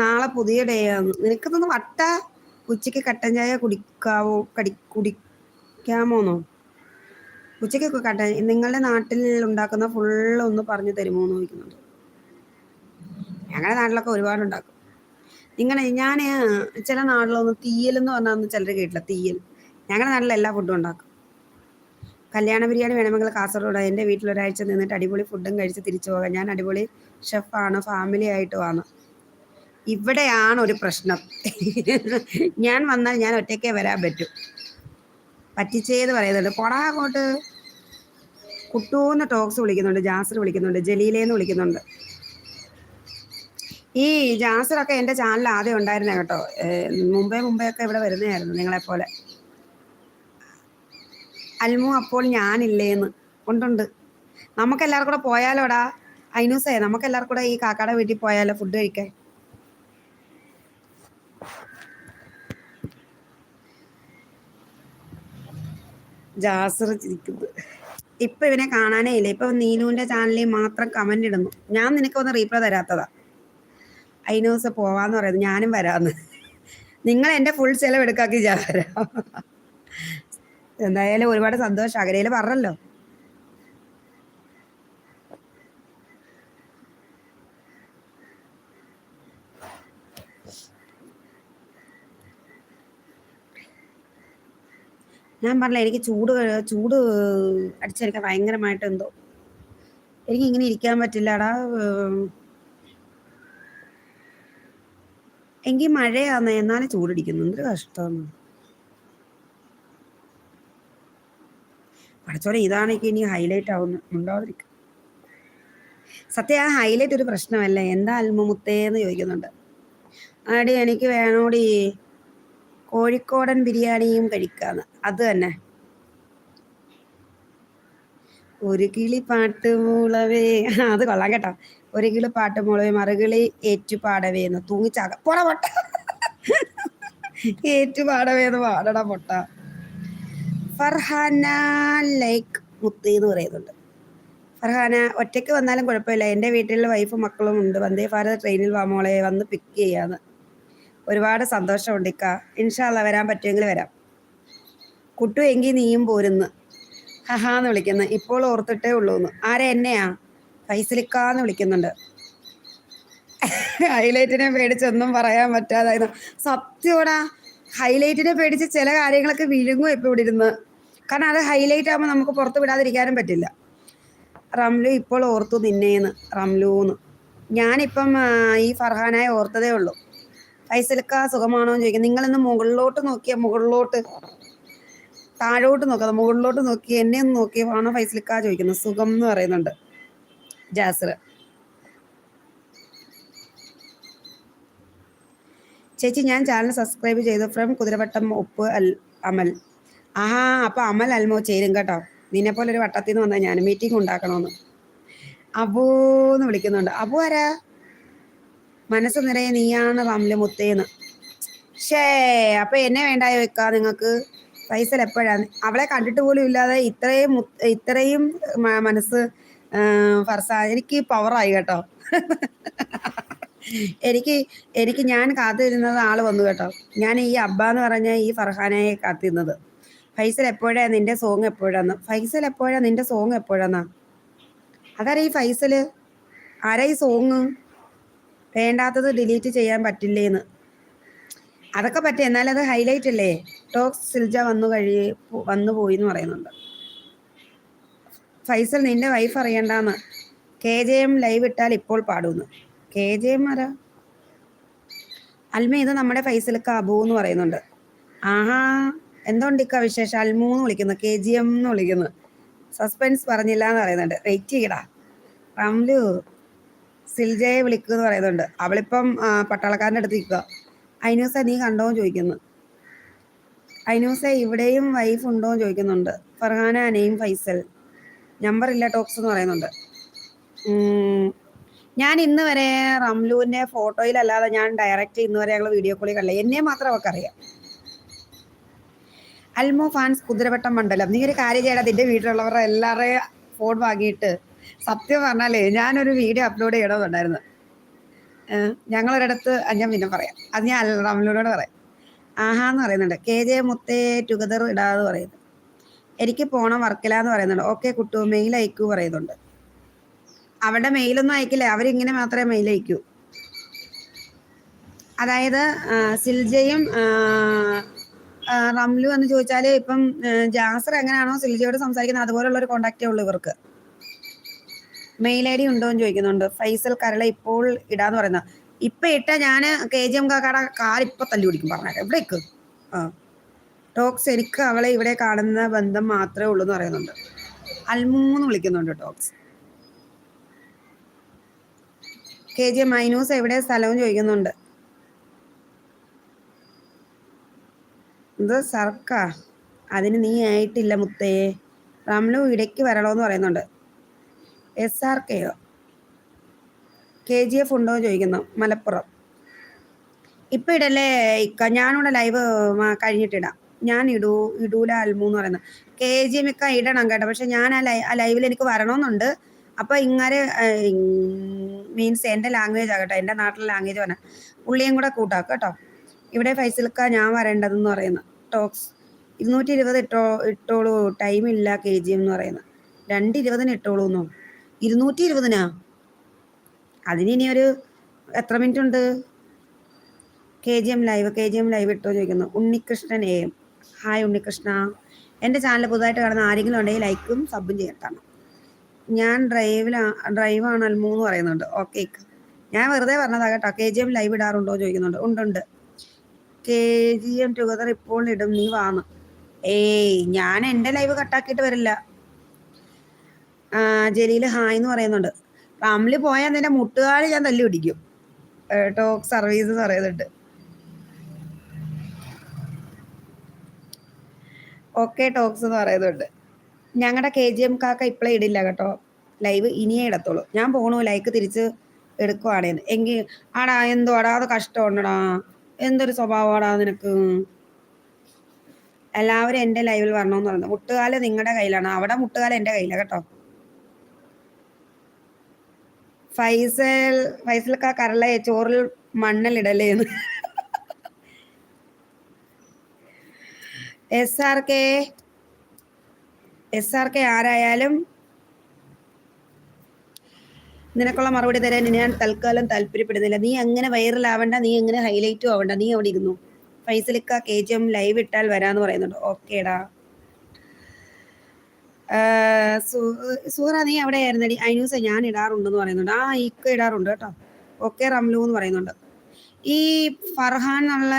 നാളെ പുതിയ ഡേ ആണ്. നിനക്കിതൊന്ന് വട്ട ഉച്ചയ്ക്ക് കട്ടൻ ചായ കുടിക്കാമോന്നോ? ഉച്ചയ്ക്ക് കട്ടൻ നിങ്ങളുടെ നാട്ടിൽ ഉണ്ടാക്കുന്ന ഫുള്ള് ഒന്ന് പറഞ്ഞു തരുമോ എന്ന് ചോദിക്കുന്നുണ്ട്. ഞങ്ങളുടെ നാട്ടിലൊക്കെ ഒരുപാട് ഉണ്ടാക്കും. ഞാൻ ചില നാട്ടിലൊന്ന് തീയലെന്ന് പറഞ്ഞാൽ ചിലർ കേട്ടില്ല. തീയൽ ഞങ്ങളുടെ നാട്ടിൽ എല്ലാ ഫുഡും ഉണ്ടാക്കും. കല്യാണ ബിരിയാണി വേണമെങ്കിൽ കാസർഗോഡ് എൻ്റെ വീട്ടിൽ ഒരാഴ്ച നിന്നിട്ട് അടിപൊളി ഫുഡും കഴിച്ച് തിരിച്ചു പോകാം. ഞാൻ അടിപൊളി ഷെഫാണ്, ഫാമിലി ആയിട്ട് വന്നു. ഇവിടെയാണ് ഒരു പ്രശ്നം. ഞാൻ വന്നാൽ ഞാൻ ഒറ്റയ്ക്കേ വരാൻ പറ്റും. പറ്റിച്ചേന്ന് പറയുന്നുണ്ട്. പോടാ അങ്ങോട്ട്. കുട്ടൂന്ന് ടോക്സ് വിളിക്കുന്നുണ്ട്, ജാസർ വിളിക്കുന്നുണ്ട്, ജലീലേന്ന് വിളിക്കുന്നുണ്ട്. ഈ ജാസറൊക്കെ എൻ്റെ ചാനൽ ആദ്യം ഉണ്ടായിരുന്നേ കേട്ടോ. മുമ്പേ ഒക്കെ ഇവിടെ വരുന്നതായിരുന്നു നിങ്ങളെപ്പോലെ. അൽമു അപ്പോൾ ഞാനില്ലേന്ന്. ഉണ്ടുണ്ട്. നമുക്കെല്ലാവർക്കും കൂടെ പോയാലോടാ ഐനൂസേ, നമുക്കെല്ലാവർക്കും കൂടെ ഈ കാക്കാടെ വീട്ടിൽ പോയാലോ ഫുഡ് കഴിക്കാൻ? ജാസർ ചിരിക്കുന്നത്. ഇപ്പം ഇവനെ കാണാനേ ഇല്ല. ഇപ്പം നീലുവിൻ്റെ ചാനലിൽ മാത്രം കമൻ്റ് ഇടുന്നു. ഞാൻ നിനക്കൊന്ന് റീപ്ലൈ തരാത്തതാ. ഐനൂസ് പോവാന്ന് പറയുന്നത്. ഞാനും വരാമെന്ന്. നിങ്ങൾ എൻ്റെ ഫുൾ ചെലവ് എടുക്കാക്കി ഞാൻ വരാം. എന്തായാലും ഒരുപാട് സന്തോഷം. അകരയിൽ പറഞ്ഞല്ലോ. ഞാൻ പറഞ്ഞില്ല, എനിക്ക് ചൂട് അടിച്ചെനിക്ക് ഭയങ്കരമായിട്ട് എന്തോ എനിക്ക് ഇങ്ങനെ ഇരിക്കാൻ പറ്റില്ലടാ. എങ്കിൽ മഴയാന്ന്, എന്നാലും ചൂടിടിക്കുന്നു. എന്തൊരു കഷ്ടമാണ്. പഠിച്ചോടെ ഇതാണ് ഇനി ഹൈലൈറ്റ് ആവുന്നു. ഉണ്ടാവാതിരിക്കും. സത്യം ആ ഹൈലൈറ്റ് ഒരു പ്രശ്നമല്ലേ? എന്താ അൽമുത്തേന്ന് ചോദിക്കുന്നുണ്ട്. ആടി എനിക്ക് വേണോടി കോഴിക്കോടൻ ബിരിയാണിയും കഴിക്കാന്ന്. അത് തന്നെ. ഒരു കിളി പാട്ടുമൂളവേ, അത് കൊള്ളാം കേട്ടോ. ഒരു കിളി പാട്ടുമൂളവേ മറുകിളി ഏറ്റുപാടവേന്ന് തൂങ്ങിച്ചാക പൊട പൊട്ട. ഏറ്റുപാടവേന്ന് പാടട പൊട്ട. ഫർഹാന ലൈക്ക് മുത്തി എന്ന് പറയുന്നുണ്ട്. ഫർഹാന ഒറ്റയ്ക്ക് വന്നാലും കുഴപ്പമില്ല, എൻ്റെ വീട്ടിൽ വൈഫും മക്കളും ഉണ്ട്. വന്ദേ ഭാരത് ട്രെയിനിൽ വാ മോളെ, വന്ന് പിക്ക് ചെയ്യാന്ന്. ഒരുപാട് സന്തോഷമുണ്ട് ഇക്ക. ഇൻഷാ അല്ലാ വരാൻ പറ്റുമെങ്കിൽ വരാം. കുട്ടു എങ്കിൽ നീയും പോരുന്ന്. ഹഹാന്ന് വിളിക്കുന്നു. ഇപ്പോൾ ഓർത്തിട്ടേ ഉള്ളൂന്ന്. ആരെ? എന്നെയാ? ഫൈസലിക്കാന്ന് വിളിക്കുന്നുണ്ട്. ഹൈലൈറ്റിനെ പേടിച്ചൊന്നും പറയാൻ പറ്റാതായിരുന്നു. സത്യോടാ, ഹൈലൈറ്റിനെ പേടിച്ച് ചില കാര്യങ്ങളൊക്കെ വിഴുങ്ങും ഇപ്പം ഇവിടെ ഇരുന്ന്. കാരണം അത് ഹൈലൈറ്റ് ആകുമ്പോൾ നമുക്ക് പുറത്ത് വിടാതിരിക്കാനും പറ്റില്ല. റംലു ഇപ്പോൾ ഓർത്തു നിന്നേന്ന്. റംലൂന്ന് ഞാനിപ്പം ഈ ഫർഹാനായി ഓർത്തതേ ഉള്ളൂ. ഫൈസലിക്ക സുഖമാണോ എന്ന് ചോദിക്കും. നിങ്ങളിന്ന് മുകളിലോട്ട് നോക്കിയാൽ മുകളിലോട്ട്, താഴോട്ട് നോക്കാതെ മുകളിലോട്ട് നോക്കി എന്നെ ഒന്ന് നോക്കിയാണോ ഫൈസലിക്ക ചോദിക്കുന്നു. സുഖം എന്ന് പറയുന്നുണ്ട് ജാസിർ. ചേച്ചി ഞാൻ ചാനൽ സബ്സ്ക്രൈബ് ചെയ്തു. ഫ്രം കുതിരവട്ടം ഒപ്പ് അമൽ. ആഹാ, അപ്പോൾ അമൽ അൽമോ ചേരും കേട്ടോ. നിന്നെപ്പോലെ ഒരു വട്ടത്തിൽ നിന്ന് വന്നാൽ ഞാൻ മീറ്റിംഗ് ഉണ്ടാക്കണമെന്ന്. അബൂന്ന് വിളിക്കുന്നുണ്ട്. അബു ആരാ? മനസ്സ് നിറയെ നീയാണ് റംല മുത്തേന്ന്. ഷേ, അപ്പൊ എന്നെ വേണ്ടായോ വെക്കാ നിങ്ങൾക്ക്? ഫൈസൽ എപ്പോഴാണ്? അവളെ കണ്ടിട്ട് പോലും ഇല്ലാതെ ഇത്രയും മനസ്സ് ഫർസ. എനിക്ക് പവറായി കേട്ടോ. എനിക്ക് ഞാൻ കാത്തിരുന്നത് ആള് വന്നു കേട്ടോ. ഞാൻ ഈ അബ്ബ എന്ന് പറഞ്ഞ ഈ ഫർഹാനയെ കാത്തിരുന്നത്. ഫൈസൽ എപ്പോഴാ നിന്റെ സോങ് എപ്പോഴാന്ന്? ഫൈസൽ എപ്പോഴാ നിന്റെ സോങ് എപ്പോഴാന്നാ? അതാരാ ഈ ഫൈസല്? ആരാ ഈ സോങ്? വേണ്ടാത്തത് ഡിലീറ്റ് ചെയ്യാൻ പറ്റില്ലേന്ന്. അതൊക്കെ പറ്റും, എന്നാലും അത് ഹൈലൈറ്റ് അല്ലേ? ടോക്സ് സിൽജ വന്നു പോയി എന്ന് പറയുന്നുണ്ട്. ഫൈസൽ നിന്റെ വൈഫ് അറിയണ്ടാന്ന്. KJM ലൈവ് ഇട്ടാൽ ഇപ്പോൾ പാടുന്നു. KJM ആരാ? അൽമ ഇത് നമ്മുടെ ഫൈസലിക്ക അബു എന്ന് പറയുന്നുണ്ട്. ആഹാ, എന്തുകൊണ്ടിക്ക വിശേഷം? അൽമു എന്ന് വിളിക്കുന്നു, KGM എന്ന് വിളിക്കുന്നു. സസ്പെൻസ് പറഞ്ഞില്ല എന്ന് പറയുന്നുണ്ട്. വെയിറ്റ് ചെയ്യടാ. റംലു സിൽജയെ വിളിക്കുമെന്ന് പറയുന്നുണ്ട്. അവളിപ്പം പട്ടാളക്കാരൻ്റെ അടുത്ത് നിൽക്കുക. ഐനൂസ നീ കണ്ടോന്ന് ചോദിക്കുന്നു. ഐനൂസ ഇവിടെയും വൈഫ് ഉണ്ടോന്ന് ചോദിക്കുന്നുണ്ട്. ഫർഹാന അനയും ഫൈസൽ നമ്പർ ഇല്ല ടോക്സ് എന്ന് പറയുന്നുണ്ട്. ഞാൻ ഇന്ന് വരെ റംലുവിൻ്റെ ഫോട്ടോയിലല്ലാതെ ഞാൻ ഡയറക്റ്റ് ഇന്ന് വരെ ഞങ്ങൾ വീഡിയോ കോളിൽ കണ്ടില്ല. എന്നെ മാത്രം അവർക്ക് അറിയാം. അൽമോ ഫാൻസ് കുതിരവട്ടം മണ്ഡലം. നീ ഒരു കാര്യം ചെയ്യണം, നിന്റെ വീട്ടിലുള്ളവരുടെ എല്ലാവരുടെയും ഫോൺ വാങ്ങിയിട്ട് സത്യം പറഞ്ഞാലേ ഞാനൊരു വീഡിയോ അപ്ലോഡ് ചെയ്യണമെന്നുണ്ടായിരുന്നു. ഞങ്ങളൊരിടത്ത് ഞാൻ പിന്നെ പറയാം, അത് ഞാൻ റംലുവിനോട് പറയാം. ആഹാന്ന് പറയുന്നുണ്ട്. KJ മുത്തേ ടുഗദർ ഇടാന്ന് പറയുന്നു. എനിക്ക് പോണം വർക്കിലാന്ന് പറയുന്നുണ്ട്. ഓക്കെ കുട്ടു മെയിൽ അയക്കൂ പറയുന്നുണ്ട്. അവിടെ മെയിലൊന്നും അയക്കില്ല, അവരിങ്ങനെ മാത്രമേ മെയിൽ അയക്കൂ. അതായത് സിൽജയും റംലു എന്ന് ചോദിച്ചാൽ ഇപ്പം ജാസർ എങ്ങനെയാണോ സിൽജയോട് സംസാരിക്കുന്നത് അതുപോലുള്ള ഒരു കോണ്ടാക്റ്റേ ഉള്ളൂ ഇവർക്ക്. മെയിൽ ID ഉണ്ടോ എന്ന് ചോദിക്കുന്നുണ്ട്. ഫൈസൽ കരള ഇപ്പോൾ ഇടാന്ന് പറയുന്നത്. ഇപ്പൊ ഇട്ട ഞാൻ KGM കാക്കയുടെ കാർ ഇപ്പൊ തല്ലി പിടിക്കും പറഞ്ഞേക്കാം. എവിടേക്ക് ടോക്സ് എനിക്ക് അവളെ ഇവിടെ കാണുന്ന ബന്ധം മാത്രമേ ഉള്ളൂ എന്ന് പറയുന്നുണ്ട്. അൽമൂന്ന് വിളിക്കുന്നുണ്ട് ടോക്സ്. KGM മൈനൂസ് എവിടെ സ്ഥലവും ചോദിക്കുന്നുണ്ട്. ഇത് സർക്കാ അതിന് നീ ആയിട്ടില്ല മുത്തേ. റംലു ഇടയ്ക്ക് വരണമെന്ന് പറയുന്നുണ്ട്. SRKയോ KGF ഉണ്ടോ ചോദിക്കുന്നു. മലപ്പുറം ഇപ്പം ഇടല്ലേ ഇക്ക, ഞാനിവിടെ ലൈവ് കഴിഞ്ഞിട്ടിടാം. ഞാൻ ഇടൂല അൽമൂന്ന് പറയുന്നത്. KGM ഇക്ക ഇടണം കേട്ടോ, പക്ഷെ ഞാൻ ആ ലൈവിൽ എനിക്ക് വരണമെന്നുണ്ട്. അപ്പം ഇങ്ങനെ മീൻസ് എൻ്റെ ലാംഗ്വേജ് ആകട്ടോ, എൻ്റെ നാട്ടിലെ ലാംഗ്വേജ് പറഞ്ഞാൽ പുള്ളിയും കൂടെ കൂട്ടാക്കും കേട്ടോ. ഇവിടെ ഫൈസൽക്ക ഞാൻ വരേണ്ടതെന്ന് പറയുന്നു. ടോക്സ് 220 ഇട്ടോളൂ, ടൈമില്ല KGM എന്ന് പറയുന്നത്. 220 ഇട്ടോളൂ എന്നോ? 220 അതിനി ഒരു എത്ര മിനിറ്റ് ഉണ്ട്? KGM ലൈവ് ഇട്ടോ ചോദിക്കുന്നു. Unnikrishnan AM hi Unnikrishna. എൻ്റെ ചാനൽ പുതുതായിട്ട് കാണുന്ന ആരെങ്കിലും ഉണ്ടെങ്കിൽ ലൈക്കും സബും ചെയ്യട്ടാണ്. ഞാൻ ഡ്രൈവാണ് അൽമൂന്ന് പറയുന്നുണ്ട്. ഓക്കെ, ഞാൻ വെറുതെ പറഞ്ഞതാ കേട്ടോ. KGM ലൈവ് ഇടാറുണ്ടോ ചോദിക്കുന്നുണ്ട്. ഉണ്ട്. KGM ടുഗദർ ഇപ്പോൾ ഇടും, നീ വാന്ന്. ഞാൻ എൻ്റെ ലൈവ് കട്ടാക്കിയിട്ട് വരില്ല. ജലീൽ ഹായ് എന്ന് പറയുന്നുണ്ട്. റംലി പോയാൽ നിന്റെ മുട്ടുകാല് ഞാൻ തല്ലി പിടിക്കും. ടോക്ക് സർവീസ് പറയുന്നുണ്ട്. ഓക്കെ ടോക്സ് എന്ന് പറയുന്നുണ്ട്. ഞങ്ങളുടെ KGM കാക്ക ഇപ്പോഴേ ഇടില്ല കേട്ടോ, ലൈവ് ഇനിയേ ഇടത്തുള്ളൂ. ഞാൻ പോണു ലൈക്ക് തിരിച്ച് എടുക്കുവാണേന്ന്. എങ്കിൽ ആടാ എന്തോടാ അത് കഷ്ടമുണ്ടടാ, എന്തൊരു സ്വഭാവമാടാ നിനക്ക്. എല്ലാവരും എൻ്റെ ലൈവിൽ വരണമെന്ന് പറയുന്നത്. മുട്ടുകാല് നിങ്ങളുടെ കയ്യിലാണ്, അവിടെ മുട്ടുകാല് എൻ്റെ കയ്യിലാണ് കേട്ടോ. ഫൈസൽക്കാ കരളെ ചോറിൽ മണ്ണലിടലേന്ന്. SRK ആരായാലും നിനക്കുള്ള മറുപടി തരാൻ ഞാൻ തൽക്കാലം താല്പര്യപ്പെടുന്നില്ല. നീ അങ്ങനെ വൈറലാവണ്ട, നീ അങ്ങനെ ഹൈലൈറ്റും ആവണ്ട, നീ അവിടെ ഇരുന്നു. ഫൈസലിക്ക KGM ലൈവ് ഇട്ടാൽ വരാന്ന് പറയുന്നുണ്ട്. ഓക്കേടാ. സൂറ നീ അവിടെ ആയിരുന്നടി. ഐന്യൂസ് ഞാൻ ഇടാറുണ്ടെന്ന് പറയുന്നുണ്ട്. ഇക്ക ഇടാറുണ്ട് കേട്ടോ. ഓക്കെ റംലു എന്ന് പറയുന്നുണ്ട്. ഈ ഫർഹാൻ എന്നുള്ള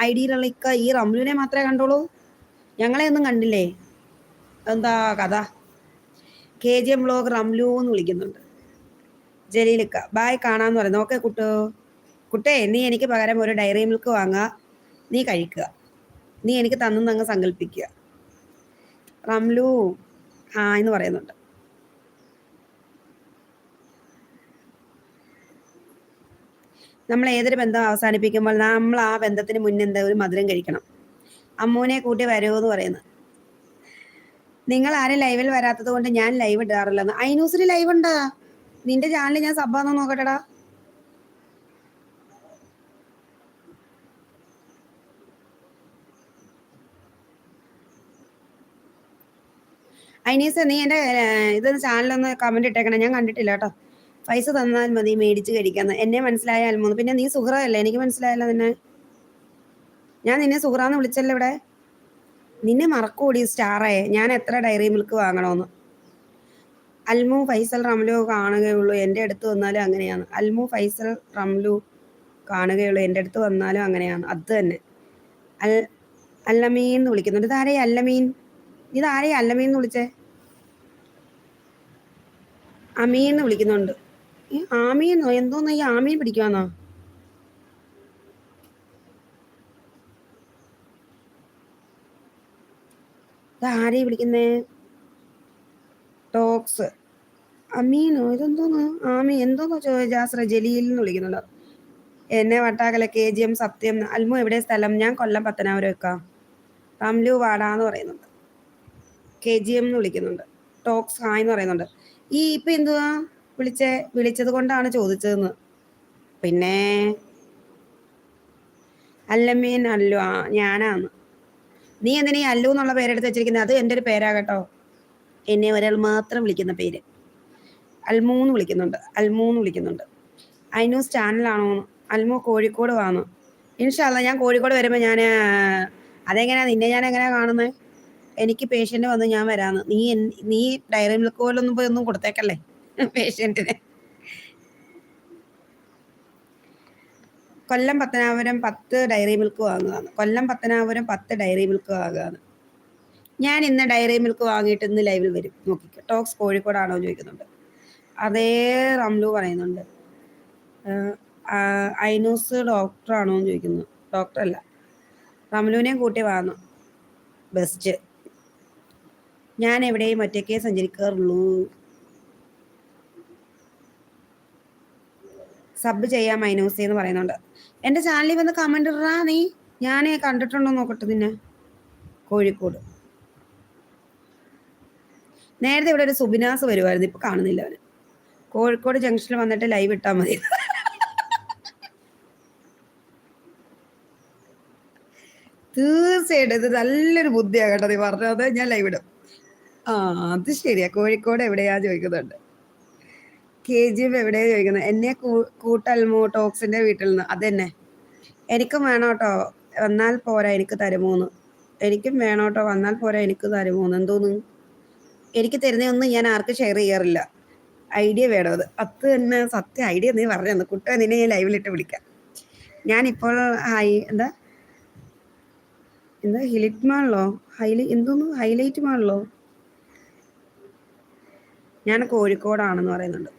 ID-യിലുള്ള ഇക്ക ഈ റംലുവിനെ മാത്രമേ കണ്ടോളൂ, ഞങ്ങളെ ഒന്നും കണ്ടില്ലേ? എന്താ കഥ? KGM വ്ലോഗ് റംലു എന്ന് വിളിക്കുന്നുണ്ട്. ജലീലിക്ക ബായ് കാണാന്ന് പറയുന്നത്. ഓക്കെ കുട്ടേ നീ എനിക്ക് പകരം ഒരു ഡയറി മിൽക്ക് വാങ്ങുക, നീ കഴിക്കുക, നീ എനിക്ക് തന്നങ്ങ് സങ്കല്പിക്കുക. റംലു എന്ന് പറയുന്നുണ്ട്. നമ്മൾ ഏതൊരു ബന്ധം അവസാനിപ്പിക്കുമ്പോൾ നമ്മൾ ആ ബന്ധത്തിന് മുന്നെന്താ ഒരു മധുരം കഴിക്കണം. അമ്മൂനെ കൂട്ടി വരുമെന്ന് പറയുന്നത്. നിങ്ങൾ ആരും ലൈവിൽ വരാത്തത് കൊണ്ട് ഞാൻ ലൈവ് ഇടാറില്ലെന്ന്. ഐന്യൂസിൽ ലൈവ് ഉണ്ടാ? നിന്റെ ചാനലിൽ ഞാൻ സബ്ബാന്ന് നോക്കട്ടെടാ. ഐനീസ് നീ എൻ്റെ ഇതൊന്ന് ചാനലൊന്ന് കമൻറ്റ് ഇട്ടേക്കണം, ഞാൻ കണ്ടിട്ടില്ല കേട്ടോ. പൈസ തന്നാൽ മതി മേടിച്ച് കഴിക്കാന്ന്. എന്നെ മനസ്സിലായാലും പിന്നെ നീ സുഹൃതല്ലേ, എനിക്ക് മനസ്സിലായല്ലോ നിന്നെ. ഞാൻ നിന്നെ സുഹൃന്ന് വിളിച്ചല്ലോ ഇവിടെ. നിന്നെ മറക്കൂടി സ്റ്റാറേ, ഞാൻ എത്ര ഡയറി മിൽക്ക് വാങ്ങണമെന്ന്. അൽമു ഫൈസൽ റംലു കാണുകയുള്ളൂ, എൻ്റെ അടുത്ത് വന്നാലും അങ്ങനെയാണ്. അൽമു ഫൈസൽ റംലു കാണുകയുള്ളൂ, എൻ്റെ അടുത്ത് വന്നാലും അങ്ങനെയാണ്. അത് തന്നെ. അല്ലമീൻ എന്ന് വിളിക്കുന്നുണ്ട്. ഇതാരേ അല്ലമീൻ? ഇതാരേ അല്ലമീൻ എന്ന് വിളിച്ചേ? അമീൻ എന്ന് വിളിക്കുന്നുണ്ട്. ഈ ആമീന്നോ എന്തോന്നോ? ഈ ആമീൻ പിടിക്കുവാന്നോ? ഇതാരേ വിളിക്കുന്നേ? ടോക്സ് അമീനോ ഇതെന്തോന്ന്? എന്തോന്നോ ജാസ്ര ജലീൽ എന്ന് വിളിക്കുന്നുണ്ട്. എന്നെ വട്ടാക്കല KGM സത്യം. അൽമു എവിടെ സ്ഥലം? ഞാൻ കൊല്ലം പത്തനാപുരം വെക്കാം. റംലു വാടാന്ന് പറയുന്നുണ്ട്. KGM എന്ന് വിളിക്കുന്നുണ്ട്. ടോക്സ് ഹായ് എന്ന് പറയുന്നുണ്ട്. ഇപ്പം എന്തുവാ വിളിച്ചത് കൊണ്ടാണ് ചോദിച്ചതെന്ന്. പിന്നെ അല്ലമ്മീൻ അല്ലു ഞാനാന്ന്. നീ എന്തിനാ ഈ അല്ലു എന്നുള്ള പേരെടുത്ത് വെച്ചിരിക്കുന്നത്? അത് എൻ്റെ ഒരു പേരാ കേട്ടോ. എന്നെ ഒരാൾ മാത്രം വിളിക്കുന്ന പേര്. അൽമൂന്ന് വിളിക്കുന്നുണ്ട്. ഐനൂസ് ചാനലാണോ? അൽമു കോഴിക്കോട് വാന്നു. ഇൻഷാല്ല ഞാൻ കോഴിക്കോട് വരുമ്പോൾ ഞാൻ അതെങ്ങനെയാ നിന്നെ ഞാൻ എങ്ങനെയാ കാണുന്നത്? എനിക്ക് പേഷ്യൻ്റ് വന്ന് ഞാൻ വരാന്ന്. നീ ഡയറി മിൽക്ക് പോലൊന്നും പോയി ഒന്നും കൊടുത്തേക്കല്ലേ പേഷ്യൻറ്റിന്. കൊല്ലം പത്തനാപുരം 10 ഡയറി മിൽക്ക് വാങ്ങുകയാണ്. കൊല്ലം പത്തനാപുരം 10 ഡയറി മിൽക്ക് വാങ്ങുകയാണ്. ഞാൻ ഇന്ന് ഡയറി മിൽക്ക് വാങ്ങിയിട്ട് ഇന്ന് ലൈവിൽ വരും. നോക്കിക്കോ. ടോക്സ് കോഴിക്കോടാണോ എന്ന് ചോദിക്കുന്നുണ്ട്. അതേ റംലു പറയുന്നുണ്ട്. ഐനൂസ് ഡോക്ടറാണോ എന്ന് ചോദിക്കുന്നു. ഡോക്ടറല്ല, റംലുവിനെയും കൂട്ടി വാങ്ങുന്നു. ബെസ്റ്റ്. ഞാൻ എവിടെയും ഒറ്റയ്ക്കേ സഞ്ചരിക്കാറുള്ളൂ. സബ് ചെയ്യാം ഐനൂസി എന്ന് പറയുന്നുണ്ട്. എൻ്റെ ചാനലിൽ വന്ന് കമൻ്റ് ഇടാ നീ. ഞാൻ കണ്ടിട്ടുണ്ടോ നോക്കട്ടെ നിന്നെ. കോഴിക്കോട് നേരത്തെ ഇവിടെ ഒരു സുബിനാസ് വരുമായിരുന്നു, ഇപ്പൊ കാണുന്നില്ല അവന്. കോഴിക്കോട് ജംഗ്ഷനിൽ വന്നിട്ട് ലൈവ് ഇട്ടാൽ മതി. തീർച്ചയായിട്ടും ഇത് നല്ലൊരു ബുദ്ധിയാണ് കേട്ടോ നീ പറഞ്ഞത്. ഞാൻ ലൈവ് ഇടും. അത് ശരിയാ. കോഴിക്കോട് എവിടെയാ ചോദിക്കുന്നുണ്ട്. KGF എവിടെയാ ചോദിക്കുന്നത്. എന്നെ കൂട്ടൽമോ ടോക്സിന്റെ വീട്ടിൽ നിന്ന്. അതെന്നെ എനിക്കും വേണം കേട്ടോ, വന്നാൽ പോരാ എനിക്ക് തരുമോന്ന്. എനിക്കും വേണം കേട്ടോ, വന്നാൽ പോരാ എനിക്ക് തരുമോന്ന്. എന്തോന്ന് എനിക്ക് തരുന്നതൊന്നും ഞാൻ ആർക്കും ഷെയർ ചെയ്യാറില്ല. ഐഡിയ വേണം. അത് തന്നെ സത്യം. ഐഡിയ നീ പറഞ്ഞു തന്നു കുട്ട. നിന്നെ ഞാൻ ലൈവിലിട്ട് വിളിക്കാം. ഞാനിപ്പോൾ എന്താ ഹിലിറ്റ് മാളിലോ ഹൈലൈറ്റ് മാളിലോ ഞാൻ കോഴിക്കോടാണെന്ന് പറയുന്നുണ്ട്.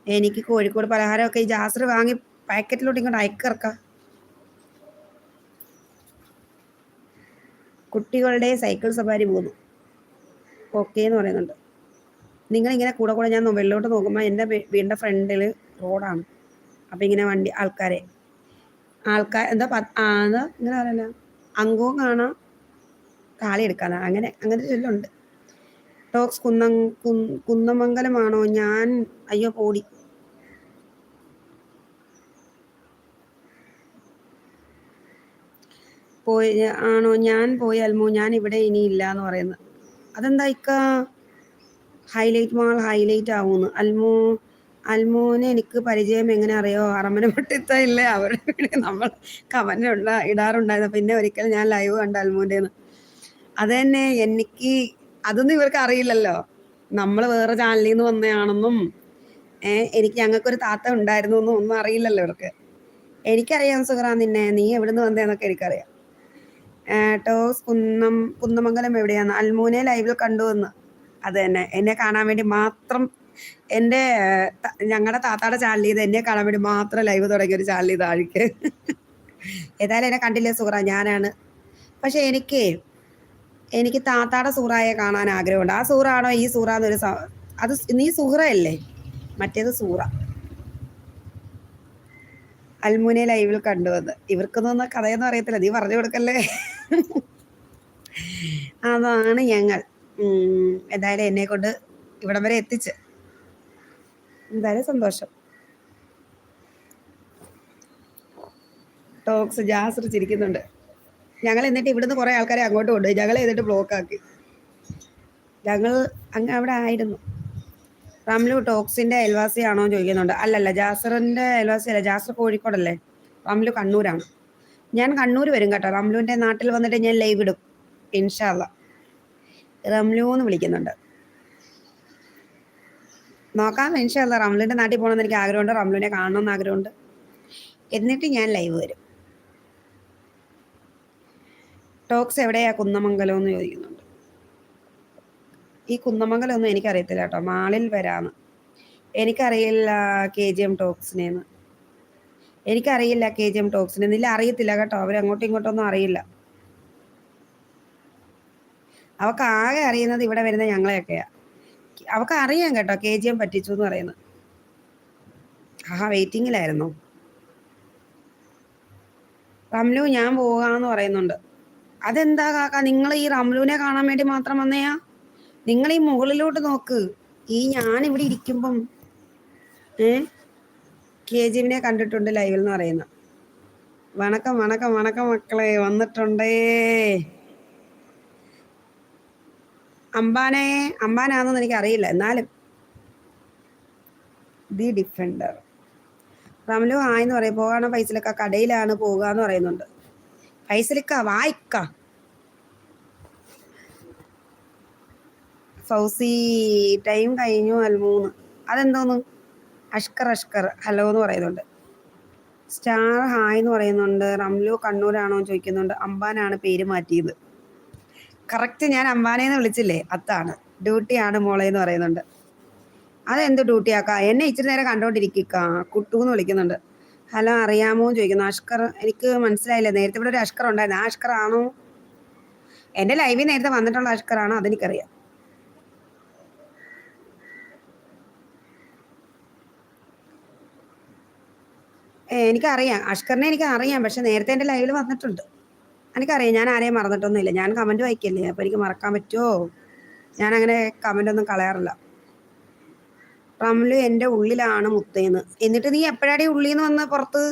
എനിക്ക് കോഴിക്കോട് പലഹാരമൊക്കെ ഈ ജാസർ വാങ്ങി പാക്കറ്റിലോട്ട് ഇങ്ങോട്ട് അയക്കിറക്കാം. കുട്ടികളുടെ സൈക്കിൾ സവാരി പോകുന്നു. ഓക്കെ എന്ന് പറയുന്നുണ്ട്. നിങ്ങളിങ്ങനെ കൂടെ ഞാൻ വെള്ളോട്ട് നോക്കുമ്പോൾ എൻ്റെ വീടിൻ്റെ ഫ്രണ്ടിൽ റോഡാണ്. അപ്പം ഇങ്ങനെ ആൾക്കാർ എന്താ ഇങ്ങനെ പറയല അങ്കവും കാണാം കാളി എടുക്കാതെ അങ്ങനെ ചൊല്ലുണ്ട്. ടോക്സ് കുന്നമംഗലമാണോ? ഞാൻ അയ്യോ പോടി. ആണോ? ഞാൻ പോയി അൽമു. ഞാൻ ഇവിടെ ഇനി ഇല്ല എന്ന് പറയുന്നത്. അതെന്താ ഇക്ക? ഹൈലൈറ്റ് മാൾ ഹൈലൈറ്റ് ആവുന്നു. അൽമൂനെ എനിക്ക് പരിചയം എങ്ങനെ അറിയോ? അറമന പൊട്ടിത്ത ഇല്ലേ അവരുടെ നമ്മൾ കമന്റ് ഇടാറുണ്ടായിരുന്നു. പിന്നെ ഒരിക്കൽ ഞാൻ ലൈവ് കണ്ട അൽമൂൻ്റെന്ന്. അത് തന്നെ. എനിക്ക് അതൊന്നും ഇവർക്ക് അറിയില്ലല്ലോ, നമ്മൾ വേറെ ചാനലിൽ നിന്ന് വന്നതാണെന്നും എനിക്ക് ഞങ്ങൾക്കൊരു താത്ത ഉണ്ടായിരുന്നു എന്നും ഒന്നും അറിയില്ലല്ലോ ഇവർക്ക്. എനിക്കറിയാം സുഹറ നിന്നെ, നീ എവിടുന്ന് വന്നതെന്നൊക്കെ എനിക്കറിയാം. ടോസ് കുന്നമംഗലം എവിടെയാന്ന്? അൽമൂനെ ലൈവിൽ കണ്ടുവന്ന്. അത് തന്നെ. എന്നെ കാണാൻ വേണ്ടി മാത്രം ഞങ്ങളുടെ താത്താടെ ചാനൽ ചെയ്ത് എന്നെ കാണാൻ വേണ്ടി മാത്രം ലൈവ് തുടങ്ങിയ ഒരു ചാനൽ ചെയ്ത് ആഴിക്ക്. ഏതായാലും എന്നെ കണ്ടില്ലേ സുഹറ, ഞാനാണ്. പക്ഷെ എനിക്ക് താത്താടെ സൂറായെ കാണാൻ ആഗ്രഹമുണ്ട്. ആ സൂറാണോ ഈ സൂറ എന്നൊരു അത് നീ സൂറയല്ലേ, മറ്റേത് സൂറ. അൽമുനെ ലൈവിൽ കണ്ടുവന്ന്. ഇവർക്കൊന്നും കഥയൊന്നും അറിയത്തില്ല, നീ പറഞ്ഞു കൊടുക്കല്ലേ. അതാണ് ഞങ്ങൾ. എന്തായാലും എന്നെ കൊണ്ട് ഇവിടം വരെ എത്തിച്ച് എന്തായാലും സന്തോഷം. ടോക്സ് ജാസർ ചിരിക്കുന്നുണ്ട്. ഞങ്ങൾ എന്നിട്ട് ഇവിടുന്ന് കുറേ ആൾക്കാരെ അങ്ങോട്ട് കൊണ്ടുപോയി. ഞങ്ങൾ എന്നിട്ട് ബ്ലോക്കാക്കി. ഞങ്ങൾ അങ്ങ് അവിടെ ആയിരുന്നു. റംലു ടോക്സിന്റെ അയൽവാസിയാണോ ചോദിക്കുന്നുണ്ട്. അല്ലല്ല, ജാസറിന്റെ അയൽവാസിയല്ല. ജാസർ കോഴിക്കോടല്ലേ, റംലു കണ്ണൂരാണ്. ഞാൻ കണ്ണൂർ വരും കേട്ടോ. റംലുവിന്റെ നാട്ടിൽ വന്നിട്ട് ഞാൻ ലൈവ് ഇടും ഇൻഷാല്ല. റംലു എന്ന് വിളിക്കുന്നുണ്ട്. നോക്കാം ഇൻഷാല്ല. റംലുവിന്റെ നാട്ടിൽ പോകണമെന്ന് എനിക്ക് ആഗ്രഹമുണ്ട്. റംലുവിനെ കാണണമെന്ന് ആഗ്രഹമുണ്ട്. എന്നിട്ട് ഞാൻ ലൈവ് വരും. ടോക്സ് എവിടെയാ കുന്നമംഗലം എന്ന് ചോദിക്കുന്നുണ്ട്. ഈ കുന്നമംഗലം ഒന്നും എനിക്കറിയത്തില്ല കേട്ടോ. മാളിൽ വരാന്ന്. എനിക്കറിയില്ല KGM ടോക്സിനെന്ന്. എനിക്കറിയില്ല KGM ടോക്സിനെ. നില്ല അറിയത്തില്ല കേട്ടോ. അവരങ്ങോട്ടും ഇങ്ങോട്ടൊന്നും അറിയില്ല. അവൾക്ക് ആകെ അറിയുന്നത് ഇവിടെ വരുന്ന ഞങ്ങളെയൊക്കെയാ. അവൾക്ക് അറിയാം കേട്ടോ KGM പറ്റിച്ചു എന്ന് പറയുന്നത്. വെയിറ്റിങ്ങിലായിരുന്നു. റംലു ഞാൻ പോകാന്ന് പറയുന്നുണ്ട്. അതെന്താ കാക്ക, നിങ്ങൾ ഈ റംലുവിനെ കാണാൻ വേണ്ടി മാത്രം വന്നയാ? നിങ്ങൾ ഈ മുകളിലോട്ട് നോക്ക്. ഈ ഞാനിവിടെ ഇരിക്കുമ്പം KGM-നെ കണ്ടിട്ടുണ്ട് ലൈവിൽ എന്ന് പറയുന്ന. വണക്കം വണക്കം വണക്കം മക്കളെ, വന്നിട്ടുണ്ടേ. അമ്പാനാണെന്ന് എനിക്ക് അറിയില്ല, എന്നാലും ദി ഡിഫൻഡർ. റംലു ആയെന്ന് പറയും. പോകാണോ ഫൈസലിക്ക? കടയിലാണ് പോകുക എന്ന് പറയുന്നുണ്ട്. ഫൈസലിക്ക വായിക്ക. ഫൗസി ടൈം കഴിഞ്ഞു അൽമൂന്ന്. അതെന്തോന്ന്? അഷ്കർ ഹലോ എന്ന് പറയുന്നുണ്ട്. സ്റ്റാർ ഹായ് എന്ന് പറയുന്നുണ്ട്. റംലു കണ്ണൂരാണോ എന്ന് ചോദിക്കുന്നുണ്ട്. അമ്പാനാണ് പേര് മാറ്റിയത്. കറക്റ്റ് ഞാൻ അമ്പാനേന്ന് വിളിച്ചില്ലേ, അതാണ്. ഡ്യൂട്ടിയാണ് മോളെ എന്ന് പറയുന്നുണ്ട്. അതെന്ത് ഡ്യൂട്ടിയാക്കാ? എന്നെ ഇച്ചിരി നേരം കണ്ടോണ്ടിരിക്കുക. കുട്ടൂന്ന് വിളിക്കുന്നുണ്ട്. ഹലോ അറിയാമോ എന്ന് ചോദിക്കുന്നു. അഷ്കർ, എനിക്ക് മനസ്സിലായില്ല. നേരത്തെ ഇവിടെ ഒരു അഷ്കർ ഉണ്ടായിരുന്നു. ആ അഷ്കർ ആണോ? എൻ്റെ ലൈവിൽ നേരത്തെ വന്നിട്ടുള്ള അഷ്കറാണോ? അതെനിക്കറിയാം. എനിക്കറിയാം, അഷ്കറിനെ എനിക്കറിയാം. പക്ഷെ നേരത്തെ എൻ്റെ ലൈവിൽ വന്നിട്ടുണ്ട്. എനിക്കറിയാം. ഞാൻ ആരെയും മറന്നിട്ടൊന്നുമില്ല. ഞാൻ കമൻറ്റ് വായിക്കല്ലേ, അപ്പോൾ എനിക്ക് മറക്കാൻ പറ്റുമോ? ഞാനങ്ങനെ കമൻ്റൊന്നും കളയാറില്ല. റംലു എൻ്റെ ഉള്ളിലാണ് മുത്തേന്ന്. എന്നിട്ട് നീ എപ്പോഴാടി ഉള്ളിന്ന് വന്ന് പുറത്ത്?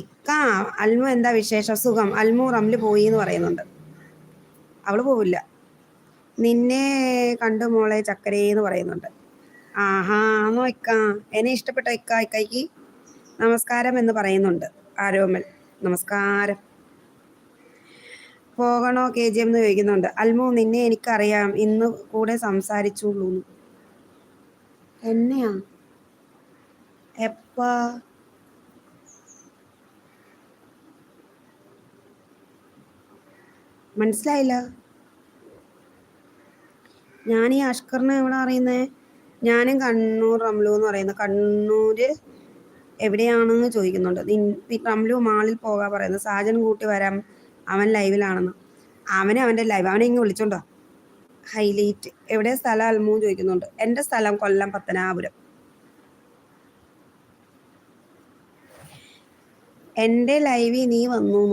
ഇക്ക അൽമു എന്താ വിശേഷം? സുഖം. അൽമു റംലു പോയി എന്ന് പറയുന്നുണ്ട്. അവള് പോവില്ല. നിന്നെ കണ്ടു മോളെ ചക്കരേന്ന് പറയുന്നുണ്ട്. ആഹാ ആണോ ഇക്ക? എന്നെ ഇഷ്ടപ്പെട്ട ഇക്കയ്ക്ക് നമസ്കാരം എന്ന് പറയുന്നുണ്ട് ആരോമൽ. നമസ്കാരം. പോകണോ KGM എന്ന് ചോദിക്കുന്നുണ്ട്. അൽമു നിന്നെ എനിക്കറിയാം, ഇന്ന് കൂടെ സംസാരിച്ചുള്ളൂ. എന്നെയാ? എപ്പാ? മനസ്സിലായില്ല. ഞാൻ ഈ അഷ്കറിനെ എവിടെ അറിയുന്നേ? ഞാനും കണ്ണൂർ റംലു എന്ന് പറയുന്നത്. കണ്ണൂര് എവിടെയാണെന്ന് ചോദിക്കുന്നുണ്ട്. റംലു മാളിൽ പോകാൻ പറയുന്നത്. സാജൻ കൂട്ടി വരാം, അവൻ ലൈവിലാണെന്ന്. അവൻ്റെ ലൈവ്, അവനെ ഇങ്ങ് വിളിച്ചോണ്ടോ. ഹൈലൈറ്റ്. എവിടെ സ്ഥലം അൽമു ചോദിക്കുന്നുണ്ട്. എൻ്റെ സ്ഥലം കൊല്ലം പത്തനാപുരം. എൻ്റെ ലൈവിൽ നീ വന്നു.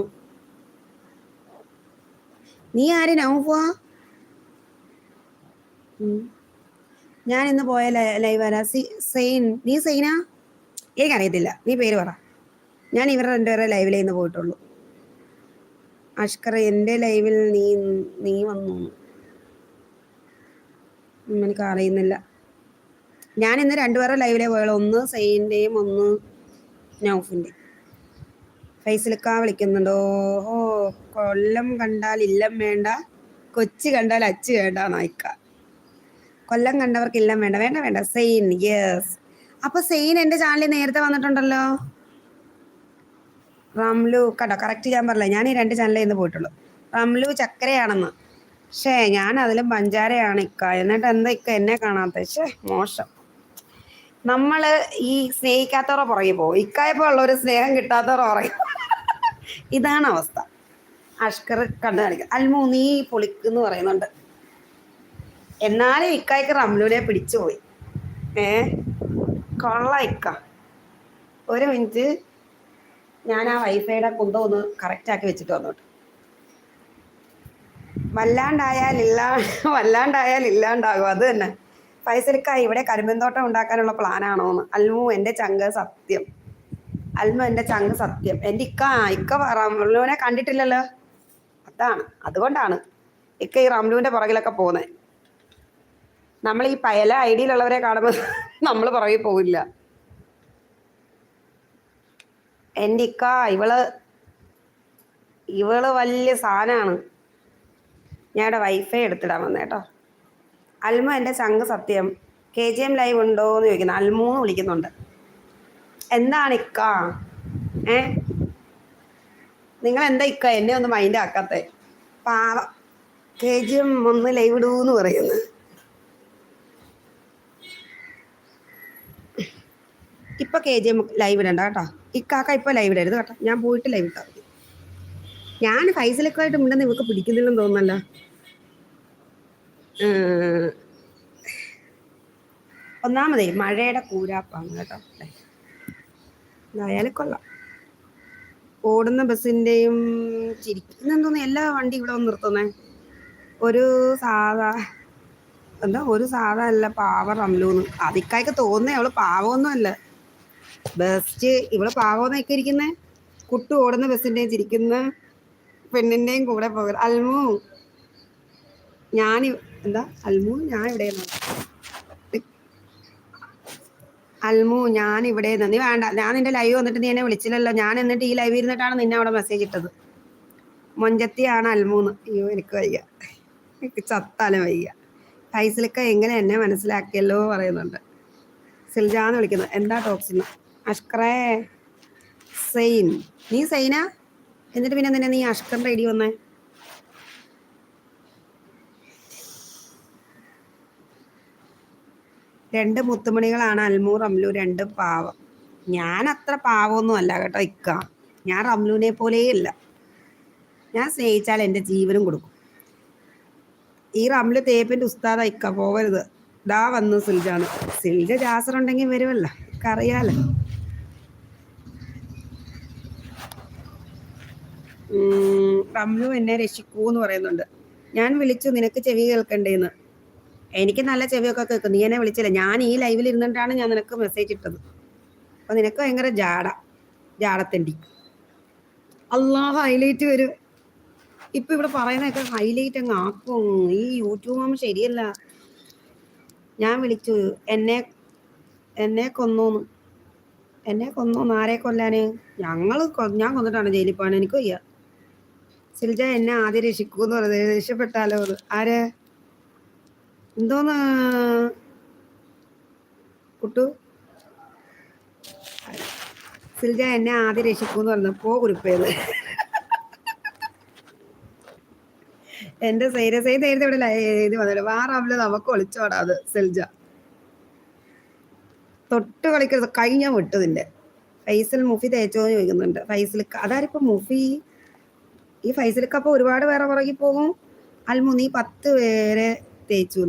നീ ആര്? നൗഫാ? ഞാൻ ഇന്ന് പോയ ലൈവ് ആരാ? സെയിൻ. നീ സെയിനാ? എനിക്കറിയത്തില്ല, നീ പേര് പറ. ഞാൻ ഇവരുടെ രണ്ടുപേരെ ലൈവിലേ ഇന്ന് പോയിട്ടുള്ളൂ. അഷ്കർ എൻ്റെ ലൈവിൽ നീ വന്നു. എനിക്ക് അറിയുന്നില്ല. ഞാൻ ഇന്ന് രണ്ടുപേരുടെ ലൈവിലേ പോയുള്ളൂ. ഒന്ന് സെയിൻ്റെയും ഒന്ന് നൗഫിൻ്റെയും. ഫൈസലിക്ക വിളിക്കുന്നുണ്ടോ? ഓ, കൊല്ലം കണ്ടാൽ ഇല്ലം വേണ്ട, കൊച്ചി കണ്ടാൽ അച്ചു വേണ്ട നായിക്ക. കൊല്ലം കണ്ടവർക്ക് ഇല്ലം വേണ്ട. വേണ്ട വേണ്ട. സെയിൻ. യെസ്. അപ്പൊ സെയിൻ എൻ്റെ ചാനലിൽ നേരത്തെ വന്നിട്ടുണ്ടല്ലോ. റംലു കണ്ടോ, കറക്റ്റ് ഞാൻ പറഞ്ഞില്ല. ഞാൻ ഈ 2 ചാനലിൽ ഇന്ന് പോയിട്ടുള്ളൂ. റംലു ചക്കരയാണെന്ന്. പക്ഷേ ഞാൻ അതിലും പഞ്ചാരയാണ് ഇക്ക. എന്നിട്ട് എന്താ ഇക്ക എന്നെ കാണാത്ത? മോശം. നമ്മൾ ഈ സ്നേഹിക്കാത്തവരെ പുറകെ പോകും. ഇക്കായപ്പോൾ ഉള്ളൊരു സ്നേഹം കിട്ടാത്തവരെ പുറകെ. ഇതാണ് അവസ്ഥ. അഷ്കർ കണ്ടു കാണിക്കുക. അൽമു നീ പൊളിക്കെന്ന് പറയുന്നുണ്ട്. എന്നാലും ഇക്കായ്ക്ക് റംലുവിനെ പിടിച്ചുപോയി. കൊള്ള ഇക്ക. ഒരു മിനിറ്റ്, ഞാൻ ആ വൈഫൈയുടെ കുന്തം ഒന്ന് കറക്റ്റാക്കി വെച്ചിട്ട് വന്നോട്ട്. വല്ലാണ്ടായാൽ ഇല്ലാണ്ടാകും. അത് തന്നെ. ഫൈസലിക്ക ഇവിടെ കരിമ്പൻതോട്ടം ഉണ്ടാക്കാനുള്ള പ്ലാനാണോന്ന്. അൽമു എൻ്റെ ചങ്ക് സത്യം. അൽമു എൻ്റെ ചങ്ക് സത്യം. എൻ്റെ ഇക്ക റംലുവിനെ കണ്ടിട്ടില്ലല്ലോ. അതുകൊണ്ടാണ് ഇക്ക ഈ റംലുവിൻ്റെ പുറകിലൊക്കെ പോകുന്നത്. നമ്മൾ ഈ പല ഐഡിയിലുള്ളവരെ കാണുമ്പോൾ നമ്മൾ പുറകിൽ പോവില്ല. എൻ്റെ ഇക്ക ഇവള് വലിയ സാധനമാണ്. ഞാൻ ഇവിടെ വൈഫൈ എടുത്തിടാൻ വന്നേട്ടോ. അൽമു എൻ്റെ ചങ്ക് സത്യം. KGM ലൈവ് ഉണ്ടോ എന്ന് ചോദിക്കുന്നു. അൽമൂന്ന് വിളിക്കുന്നുണ്ട്. എന്താണ് ഇക്ക? നിങ്ങൾ എന്താ ഇക്ക എന്നെ ഒന്ന് മൈൻഡ് ആക്കാത്തെ? പാവ. KGM ഒന്ന് ലൈവ് ഇടൂന്ന് പറയുന്നു. ഇപ്പൊ KGM ലൈവ് ഇടണ്ട കേട്ടോ. ഇക്കാക്ക ഇപ്പൊ ലൈവ് ഇടരുത് കേട്ടോ. ഞാൻ പോയിട്ട് ലൈവ് ഇട്ടാൽ മതി. ഞാൻ ഫൈസലൊക്കെ മിണ്ടെന്ന് ഇവക്ക് പിടിക്കുന്നില്ലെന്ന് തോന്നുന്നല്ലോ. ഒന്നാമതേ മഴയുടെ കൂരാപ്പാണ് കേട്ടോ. എന്തായാലും കൊള്ളാം. ഓടുന്ന ബസ്സിൻ്റെയും ചിരിക്കുന്നെന്തോന്ന് എല്ലാ വണ്ടി ഇവിടെ വന്ന് നിർത്തുന്നേ. ഒരു സാധാ അല്ല പാവ റംലൂന്ന്. അതിക്കായ്ക്ക് തോന്നുന്നേ അവള് പാവമൊന്നും അല്ല. ബെസ്റ്റ്. ഇവിടെ പാവന്നൊക്കെ ഇരിക്കുന്നേ, കുട്ടു ഓടുന്ന ബസ്സിന്റെ ചിരിക്കുന്ന പെണ്ണിന്റെയും കൂടെ പോകരുത്. അൽമു ഞാൻ എന്താ അൽമു ഞാൻ ഇവിടെ അൽമു ഞാൻ ഇവിടെ നീ വേണ്ട, ഞാൻ നിന്റെ ലൈവ് വന്നിട്ട് നീ എന്നെ വിളിച്ചില്ലല്ലോ. ഞാൻ എന്നിട്ട് ഈ ലൈവ് ഇരുന്നിട്ടാണ് നിന്നെ അവിടെ മെസ്സേജ് ഇട്ടത്. മൊഞ്ചത്തിയാണ് അൽമൂന്ന്. അയ്യോ എനിക്ക് വയ്യ, എനിക്ക് ചത്താലും വയ്യ. ഫൈസലിക്ക എങ്ങനെ എന്നെ മനസ്സിലാക്കിയല്ലോ പറയുന്നുണ്ട്. സിൽജാന്ന് വിളിക്കുന്നു. എന്താ ടോക്സിന്ന്? അഷ്കറേ സെയിൻ. നീ സെയിന? എന്നിട്ട് പിന്നെ നിന്നെ നീ അഷ്കറിന്റെ ഐഡി വന്നേ? രണ്ട് മുത്തുമണികളാണ് അൽമു റംലു, രണ്ടും പാവം. ഞാൻ അത്ര പാവമൊന്നും അല്ല കേട്ടോ ഇക്ക. ഞാൻ റംലുവിനെ പോലെയല്ല. ഞാൻ സ്നേഹിച്ചാൽ എൻ്റെ ജീവനും കൊടുക്കും. ഈ റംലു തേപ്പിന്റെ ഉസ്താദ ഇക്ക, പോകരുത്. ദാ വന്നു സിൽജാന്ന്. സിൽജ ജാസറുണ്ടെങ്കിൽ വരുമല്ല, അറിയാലോ. റംലു എന്നെ രക്ഷിക്കൂ എന്ന് പറയുന്നുണ്ട്. ഞാൻ വിളിച്ചു, നിനക്ക് ചെവി കേൾക്കണ്ടേന്ന്. എനിക്ക് നല്ല ചെവിയൊക്കെ കേൾക്കും. നീ എന്നെ വിളിച്ചില്ല. ഞാൻ ഈ ലൈവിൽ ഇരുന്നിട്ടാണ് ഞാൻ നിനക്ക് മെസ്സേജ് ഇട്ടത്. അപ്പൊ നിനക്ക് ഭയങ്കര ജാടത്തണ്ടി. അള്ളാഹ് ഹൈലൈറ്റ് വരും. ഇപ്പൊ ഇവിടെ പറയുന്നതൊക്കെ ഹൈലൈറ്റ് അങ്ങ് ആക്കും. ഈ യൂട്യൂബ് ശരിയല്ല. ഞാൻ വിളിച്ചു, എന്നെ കൊന്നോന്ന്. എന്നെ കൊന്നോന്ന്? ആരെ കൊല്ലാന്? ഞാൻ കൊന്നിട്ടാണ് ജയിലിൽ പോകാൻ. എനിക്ക് വയ്യ. സിൽജ എന്നെ ആദ്യം രക്ഷിക്കൂന്ന് പറയുന്നത്. രക്ഷപ്പെട്ടാലോ? ആര്? എന്തോന്ന് കുട്ടു? സിൽജ എന്നെ ആദ്യം രക്ഷിക്കൂന്ന് പറഞ്ഞു. പോ കുറിപ്പേത്. എന്റെ സൈരസൈ നേരത്തെ ഇവിടെ എഴുതി വന്നില്ല. വാറാവില്ല നമുക്ക് ഒളിച്ചോടാത്. സിൽജ തൊട്ട് കളിക്കരുത്. കഴിഞ്ഞ വിട്ടതിന്റെ. ഫൈസൽ മുഫി തേച്ചോന്ന് ചോദിക്കുന്നുണ്ട്. ഫൈസലിക്ക അതാരിപ്പോ മുഫി? ഈ ഫൈസലിക്ക അപ്പൊ ഒരുപാട് പേരെ പുറകെ പോകും. അൽമു നീ 10 പേരെ തേച്ചു.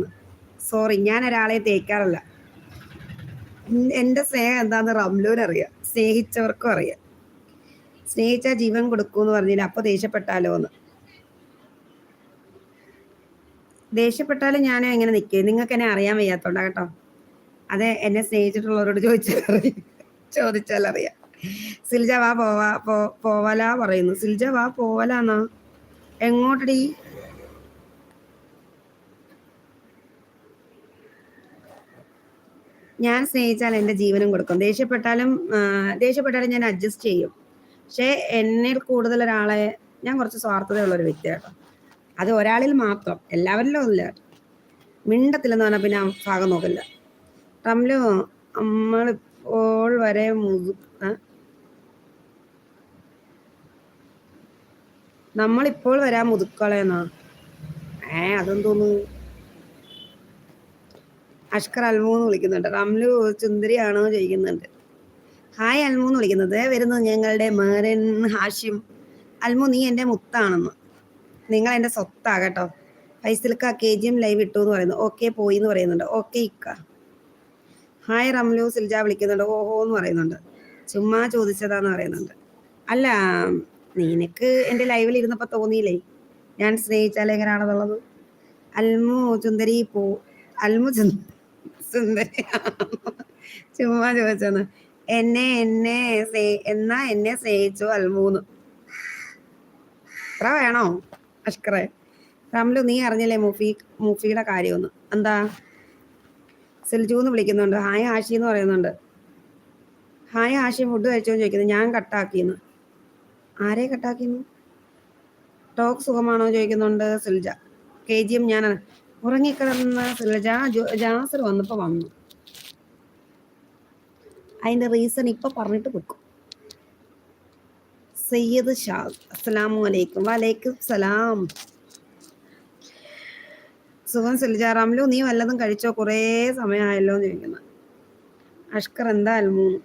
സോറി, ഞാൻ ഒരാളെ തേക്കാറില്ല. എന്റെ സ്നേഹം എന്താന്ന് റംലൂനറിയാം, സ്നേഹിച്ചവർക്കും അറിയാം. സ്നേഹിച്ചാ ജീവൻ കൊടുക്കൂന്ന് പറഞ്ഞില്ല. അപ്പൊ ദേഷ്യപ്പെട്ടാലോന്ന്. ദേഷ്യപ്പെട്ടാലും ഞാനും എങ്ങനെ നിൽക്കേ? നിങ്ങൾക്ക് എന്നെ അറിയാൻ വയ്യാത്തോണ്ടാ കേട്ടോ. അതെ, എന്നെ സ്നേഹിച്ചിട്ടുള്ളവരോട് ചോദിച്ചാൽ അറിയാം. സിൽജ വാ പോവലാ പറയുന്നു. സിൽജ വാ പോവലാന്നാ? എങ്ങോട്ടടി? ഞാൻ സ്നേഹിച്ചാൽ എൻ്റെ ജീവനും കൊടുക്കും. ദേഷ്യപ്പെട്ടാലും ഞാൻ അഡ്ജസ്റ്റ് ചെയ്യും. പക്ഷെ എന്നെ കൂടുതൽ ഒരാളെ, ഞാൻ കുറച്ച് സ്വാർത്ഥതയുള്ളൊരു വ്യക്തിയാട്ടോ. അത് ഒരാളിൽ മാത്രം, എല്ലാവരിലും ഒന്നുമില്ല. മിണ്ടത്തില്ലെന്ന് പറഞ്ഞാൽ പിന്നെ ഭാഗം നോക്കില്ല. റംലു നമ്മളിപ്പോൾ വരെ നമ്മളിപ്പോൾ വരാൻ മുതുക്കളെന്നാ? അതെന്തോന്നു? അഷ്കർ അൽമൂന്ന് വിളിക്കുന്നുണ്ട്. റംലു ചുന്ദരിയാണോ ചോദിക്കുന്നുണ്ട്. ഹായ് അൽമൂന്ന് വിളിക്കുന്നത്. വരുന്നത് ഞങ്ങളുടെ മേരൻ ഹാഷിം. അൽമു നീ എൻ്റെ മുത്താണെന്ന്. നിങ്ങൾ എൻ്റെ സ്വത്താകട്ടോ. ഫൈസൽക്ക KGM ലൈവ് ഇട്ടു എന്ന് പറയുന്നു. ഓക്കെ പോയി എന്ന് പറയുന്നുണ്ട്. ഓക്കെ ഇക്ക. ഹായ് റംലു. സിൽജ വിളിക്കുന്നുണ്ട്. ഓഹോ എന്ന് പറയുന്നുണ്ട്. ചുമ്മാ ചോദിച്ചതാന്ന് പറയുന്നുണ്ട്. അല്ല, നിനക്ക് എൻ്റെ ലൈവിൽ ഇരുന്നപ്പോൾ തോന്നിയില്ലേ ഞാൻ സ്നേഹിച്ചാൽ എങ്ങനെയാണെന്നുള്ളത്? അൽമു ചുന്ദരി അൽമു സുന്ദരി ചുമ്മാ ചോദിച്ചെന്ന്. എന്നെ സ്നേഹിച്ചു അൽമൂന്ന്. ഇത്ര വേണോ അഷ്കറെ? റംലു നീ അറിഞ്ഞില്ലേ മുഫിയുടെ കാര്യമൊന്ന്? എന്താ? സിൽജൂന്ന് വിളിക്കുന്നുണ്ട്. ഹായ് ആഷി എന്ന് പറയുന്നുണ്ട്. ഹായ് ആഷി, ഫുഡ് കഴിച്ചോന്ന് ചോദിക്കുന്നു. ഞാൻ കട്ടാക്കിന്ന്. ആരെ കട്ടാക്കിന്നു? ടോക്ക് സുഖമാണോ ചോദിക്കുന്നുണ്ട് സിൽജ. KGM ഞാൻ ഉറങ്ങിക്കിടന്ന സിൽജ. ജാസർ വന്നപ്പോ വന്നു. അതിന്റെ റീസൺ ഇപ്പൊ പറഞ്ഞിട്ട് വെക്കും. സയ്യദ് ഷാ അസ്സലാമു അലൈക്കും. വലൈക്കും സലാം. സുഖം സിൽജ. റംലു നീ വല്ലതും കഴിച്ചോ? കുറേ സമയമായല്ലോ എന്ന് ചോദിക്കുന്നു. അഷ്കർ എന്താ അൽമൂന്ന്?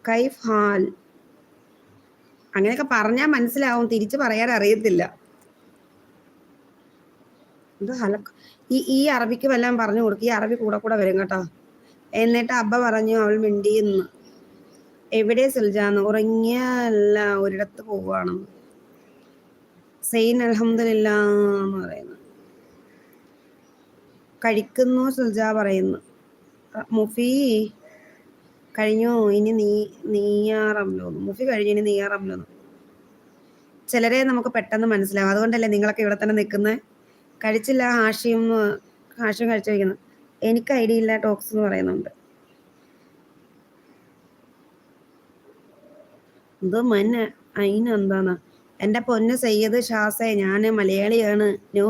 കൈഫ് ഹാൽ. അങ്ങനെയൊക്കെ പറഞ്ഞാൽ മനസ്സിലാവും, തിരിച്ചു പറയാൻ അറിയത്തില്ല. ഇത് ഹലക്ക്. ഈ അറബിക്ക് വല്ലതും പറഞ്ഞു കൊടുക്കും. ഈ അറബി കൂടെ വരും കേട്ടോ. എന്നിട്ട് അബ്ബ പറഞ്ഞു അവൾ മിണ്ടിയെന്ന്. എവിടെ സിൽജാന്ന്? ഉറങ്ങിയല്ല, ഒരിടത്ത് പോവുകയാണെന്ന്. സെയിൻ അൽഹംദുലില്ലാ എന്ന് പറയുന്നു. കഴിക്കുന്നു സിൽജ പറയുന്നു. മുഫി കഴിഞ്ഞു, ഇനി നീയാറംലോന്ന്. മുഫി കഴിഞ്ഞു, ഇനി നീയാറംലോന്ന്. ചിലരെ നമുക്ക് പെട്ടെന്ന് മനസ്സിലാവും. അതുകൊണ്ടല്ലേ നിങ്ങളൊക്കെ ഇവിടെ തന്നെ നിൽക്കുന്നത്. കഴിച്ചില്ല ഹാഷിം കഴിച്ചു വയ്ക്കുന്നു. എനിക്ക് ഐഡിയ ഇല്ല ടോക്സ് എന്ന് പറയുന്നുണ്ട്. ഇത് അതിനെന്താന്ന്? എൻ്റെ പൊന്ന് സയ്യദ് ഷാസെ, ഞാൻ മലയാളിയാണ്. ന്യൂ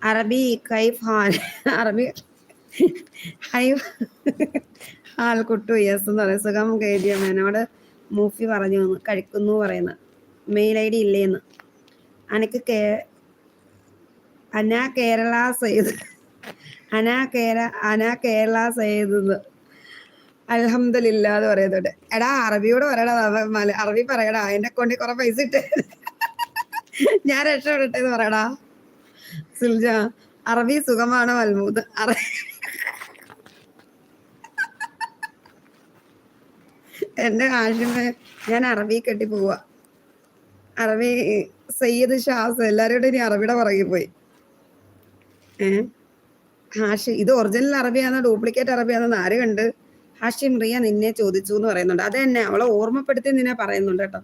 അറബി കൈഫ് ഹാൽ. അറബി ഹാൽ കുട്ടു യെസ് എന്ന് പറയും. സുഖം കേരിയ മേനോട് മൂഫി പറഞ്ഞു കഴിക്കുന്നു പറയുന്ന. മെയിൽ ഐ ഡി ഇല്ലേന്ന്. അനക്ക് കേരള സയ്യിദ് കേരള സയ്യിദ് അൽഹംദുലില്ലാന്ന് പറയുന്നുണ്ട്. എടാ അറബിയോട് പറയടാ, അറബി പറയടാ. എന്റെ കൊണ്ട് കുറെ പൈസ ഇട്ട് ഞാൻ രക്ഷപ്പെടട്ടെ എന്ന് പറയടാ. സുൽജ അറബി സുഖമാണോ അൽമൂദ്? എന്റെ ആഷിമെ, ഞാൻ അറബി കെട്ടി പോവാ. അറബി സയ്യിദ് ഷാസ് എല്ലാവരോടും ഇനി അറബിയുടെ പുറകെ പോയി. ഹാഷി ഇത് ഒറിജിനൽ അറബിയാണോ ഡ്യൂപ്ലിക്കേറ്റ് അറബിയാണെന്ന് ആര് കണ്ട്? ഹാഷിം റിയ നിന്നെ ചോദിച്ചു എന്ന് പറയുന്നുണ്ട്. അത് തന്നെ അവളെ ഓർമ്മപ്പെടുത്തി നിന്നെ പറയുന്നുണ്ട് കേട്ടോ.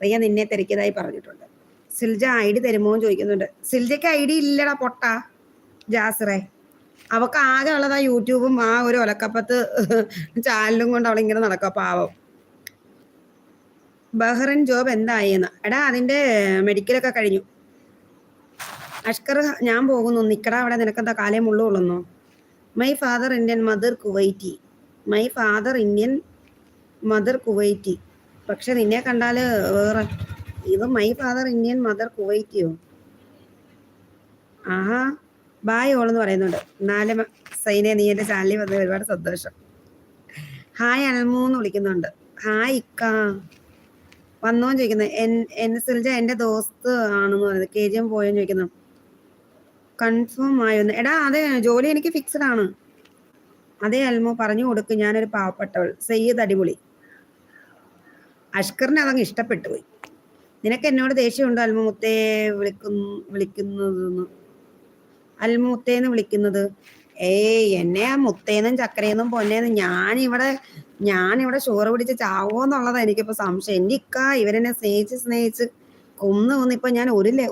റിയ നിന്നെ തിരക്കിയതായി പറഞ്ഞിട്ടുണ്ട്. സിൽജ ഐ ഡി തരുമോ എന്ന് ചോദിക്കുന്നുണ്ട്. സിൽജയ്ക്ക് ഐ ഡി ഇല്ലടാ പൊട്ട ജാസിറെ. അവൾക്ക് ആകെ ഉള്ളതാ യൂട്യൂബും ആ ഒരു ഒലക്കപ്പത്ത് ചാനലും കൊണ്ട് അവളിങ്ങനെ നടക്കുക പാവം. ബഹ്റൈൻ ജോബ് എന്തായെന്ന്? എടാ അതിന്റെ മെഡിക്കലൊക്കെ കഴിഞ്ഞു. അഷ്കർ ഞാൻ പോകുന്നു, നിക്കടാ അവിടെ, നിനക്കെന്താ കാലേ മുള്ളുകൊള്ളുന്നോ? My father Indian mother Kuwaiti. പക്ഷെ നിന്നെ കണ്ടാല് വേറെ. ഇത് മൈ ഫാദർ ഇന്ത്യൻ മദർ കുവൈറ്റിയോ? ആഹാ ബായ് ഓളെന്ന് പറയുന്നുണ്ട്. സൈനെ നീ എൻ്റെ ചാനലിൽ വന്ന് ഒരുപാട് സന്തോഷം. ഹായ് അൽമൂന്ന് വിളിക്കുന്നുണ്ട്. ഹായ് ഇക്ക വന്നോന്ന് ചോദിക്കുന്നത്. സിൽജ എൻ്റെ ദോസ്ത് ആണെന്ന് പറയുന്നത്. KGM പോയെന്ന് ചോദിക്കുന്നു. കൺഫേം ആയോന്ന്? എടാ അതെ, ജോലി എനിക്ക് ഫിക്സഡ് ആണ്. അതേ അൽമു പറഞ്ഞു കൊടുക്കും, ഞാനൊരു പാവപ്പെട്ടവൾ. സയ്യിദ് അടിപൊളി. അഷ്കറിനെ അതങ്ങ് ഇഷ്ടപ്പെട്ടു പോയി. നിനക്ക് എന്നോട് ദേഷ്യമുണ്ടോ അൽമുത്തേ വിളിക്കുന്നതെന്ന്? അൽമുത്തേന്ന് വിളിക്കുന്നത്? ഏയ് എന്നെ ആ മുത്തേന്നും ചക്കരയെന്നും പൊന്നേന്നും ഞാനിവിടെ ചോറ് പിടിച്ച് ചാവോന്നുള്ളതാ എനിക്കിപ്പോ സംശയം. എൻ്റെ ഇക്ക ഇവരെന്നെ സ്നേഹിച്ച് കൊന്നു. ഇപ്പൊ ഞാൻ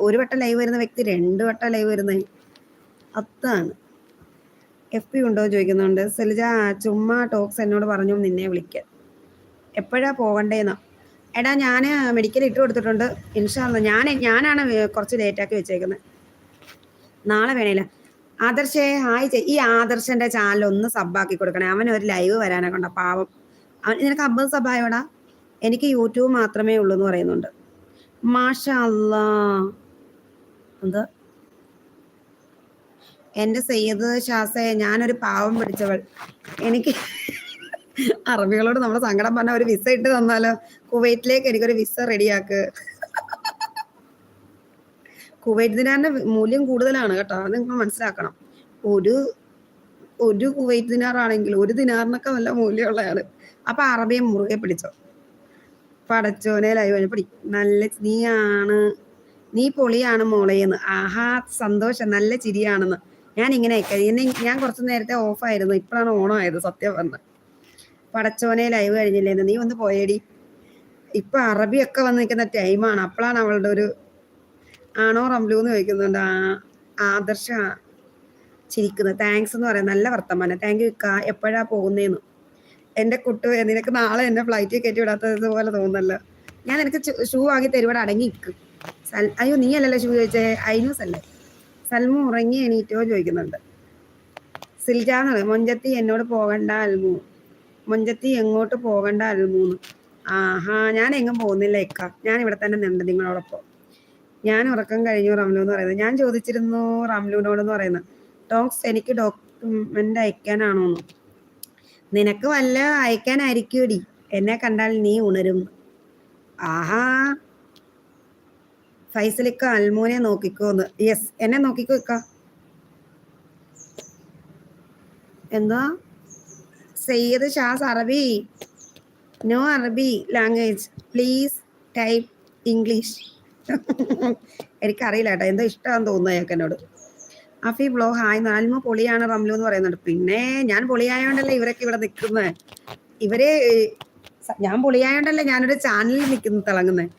ഒരു വട്ടം ലൈവ് വരുന്ന വ്യക്തി 2 വട്ടം ലൈവ് വരുന്നത്. അതാണ്. FP ഉണ്ടോ ചോദിക്കുന്നുണ്ട്. സെലിജ ചുമ്മാ ടോക്സ് എന്നോട് പറഞ്ഞു നിന്നെ വിളിക്കാൻ. എപ്പോഴാ പോകണ്ടേന്ന്? എടാ ഞാൻ മെഡിക്കൽ ഇട്ട് കൊടുത്തിട്ടുണ്ട്. ഇൻഷാ അല്ലാ ഞാനാണ് കുറച്ച് ലേറ്റാക്കി വെച്ചേക്കുന്നത്. നാളെ വേണേല. ആദർശേ ഹായ്. ഈ ആദർശന്റെ ചാനൽ ഒന്ന് സബ്ബാക്കി കൊടുക്കണേ. അവൻ ഒരു ലൈവ് വരാനൊക്കെ ഉണ്ടോ പാവം. നിനക്ക് 50 സബ്ബായോടാ? എനിക്ക് യൂട്യൂബ് മാത്രമേ ഉള്ളൂ എന്ന് പറയുന്നുണ്ട്. മാഷാ അല്ലാ. എന്താ എൻ്റെ സയ്യിദ് ഷാസെ, ഞാനൊരു പാവം പിടിച്ചവൾ. എനിക്ക് അറബികളോട് നമ്മൾ സങ്കടം പറഞ്ഞ ഒരു വിസ ഇട്ട് തന്നാലോ? കുവൈറ്റിലേക്ക് എനിക്കൊരു വിസ റെഡിയാക്ക്. കുവൈറ്റ് ദിനാറിന്റെ മൂല്യം കൂടുതലാണ് കേട്ടോ, അത് നിങ്ങൾ മനസ്സിലാക്കണം. ഒരു കുവൈറ്റ് ദിനാറാണെങ്കിൽ 1 ദിനാറിനൊക്കെ നല്ല മൂല്യമുള്ളതാണ്. അപ്പൊ അറബിയെ മുറുകെ പിടിച്ചോ. പടച്ചോനെ ലൈവ് പിടി. നീ പൊളിയാണ് മോളേന്ന്. ആഹാ സന്തോഷം, നല്ല ചിരിയാണെന്ന്. ഞാൻ ഇങ്ങനെയൊക്കെ ഞാൻ കുറച്ചു നേരത്തെ ഓഫായിരുന്നു, ഇപ്പോഴാണ് ഓണായത് സത്യം പറഞ്ഞ. പടച്ചോനെ ലൈവ് കഴിഞ്ഞില്ലേന്ന്. നീ ഒന്ന് പോയേടി. ഇപ്പൊ അറബിയൊക്കെ വന്ന് നിൽക്കുന്ന ടൈമാണ്. അപ്പോഴാണ് അവളുടെ ഒരു ആണോ റംലു എന്ന് ചോദിക്കുന്നുണ്ട്. ആദർശ ചിരിക്കുന്നത്. താങ്ക്സ് എന്ന് പറയാം, നല്ല വർത്തമാനം. താങ്ക് യു ഇക്ക. എപ്പോഴാ പോകുന്നേന്ന്? എൻ്റെ കുട്ടു, നിനക്ക് നാളെ എന്നെ ഫ്ലൈറ്റിൽ കയറ്റി വിടാത്തതുപോലെ തോന്നുന്നല്ലോ. ഞാൻ നിനക്ക് ഷൂ ആക്കി തരുവിടെ, അടങ്ങി നിൽക്കും. അയ്യോ നീ അല്ലല്ലോ ഷൂ ചോദിച്ചേ, ഐനൂസ് അല്ലേ? സൽമു ഉറങ്ങി എണീറ്റോ ചോദിക്കുന്നുണ്ട്. സിൽജാന്ന് പറയും. മൊഞ്ചത്തി എന്നോട് പോകണ്ട അൽമു. മൊഞ്ചത്തി എങ്ങോട്ട് പോകണ്ട അൽമൂന്ന്. ആഹാ ഞാൻ എങ്ങും പോകുന്നില്ല ഇക്ക, ഞാൻ ഇവിടെ തന്നെ ഉണ്ട് നിങ്ങളോടൊപ്പം. ഞാൻ ഉറക്കം കഴിഞ്ഞു റംലു എന്ന് പറയുന്നത്. ഞാൻ ചോദിച്ചിരുന്നു റംലുവിനോടെന്ന് പറയുന്നത്. ടോക്സ് എനിക്ക് ഡോക്യുമെന്റ് അയക്കാനാണോന്ന്? നിനക്ക് വല്ല അയക്കാനായിരിക്കൂടി. എന്നെ കണ്ടാൽ നീ ഉണരും. ആഹാ ഫൈസലിക്ക അൽമൂനെ നോക്കിക്കോന്ന്. യെസ് എന്നെ നോക്കിക്കോ ഇക്ക. എന്താ സയ്യിദ് ഷാസ് അറബി? നോ അറബി ലാംഗ്വേജ്, പ്ലീസ് ടൈപ്പ് ഇംഗ്ലീഷ്. എനിക്കറിയില്ല കേട്ടോ, എന്തോ ഇഷ്ടമാണെന്ന് തോന്നുന്നു അയാൾക്ക് എന്നോട്. അഫി ബ്ലോ ഹായ് നാൽമ പൊളിയാണ് റംലു എന്ന് പറയുന്നുണ്ട്. പിന്നെ ഞാൻ പൊളിയായോണ്ടല്ലേ ഇവരൊക്കെ ഇവിടെ നിൽക്കുന്നത്. ഇവര് ഞാൻ പൊളിയായോണ്ടല്ലേ ഞാനൊരു ചാനലിൽ നിൽക്കുന്നു തിളങ്ങുന്നത്.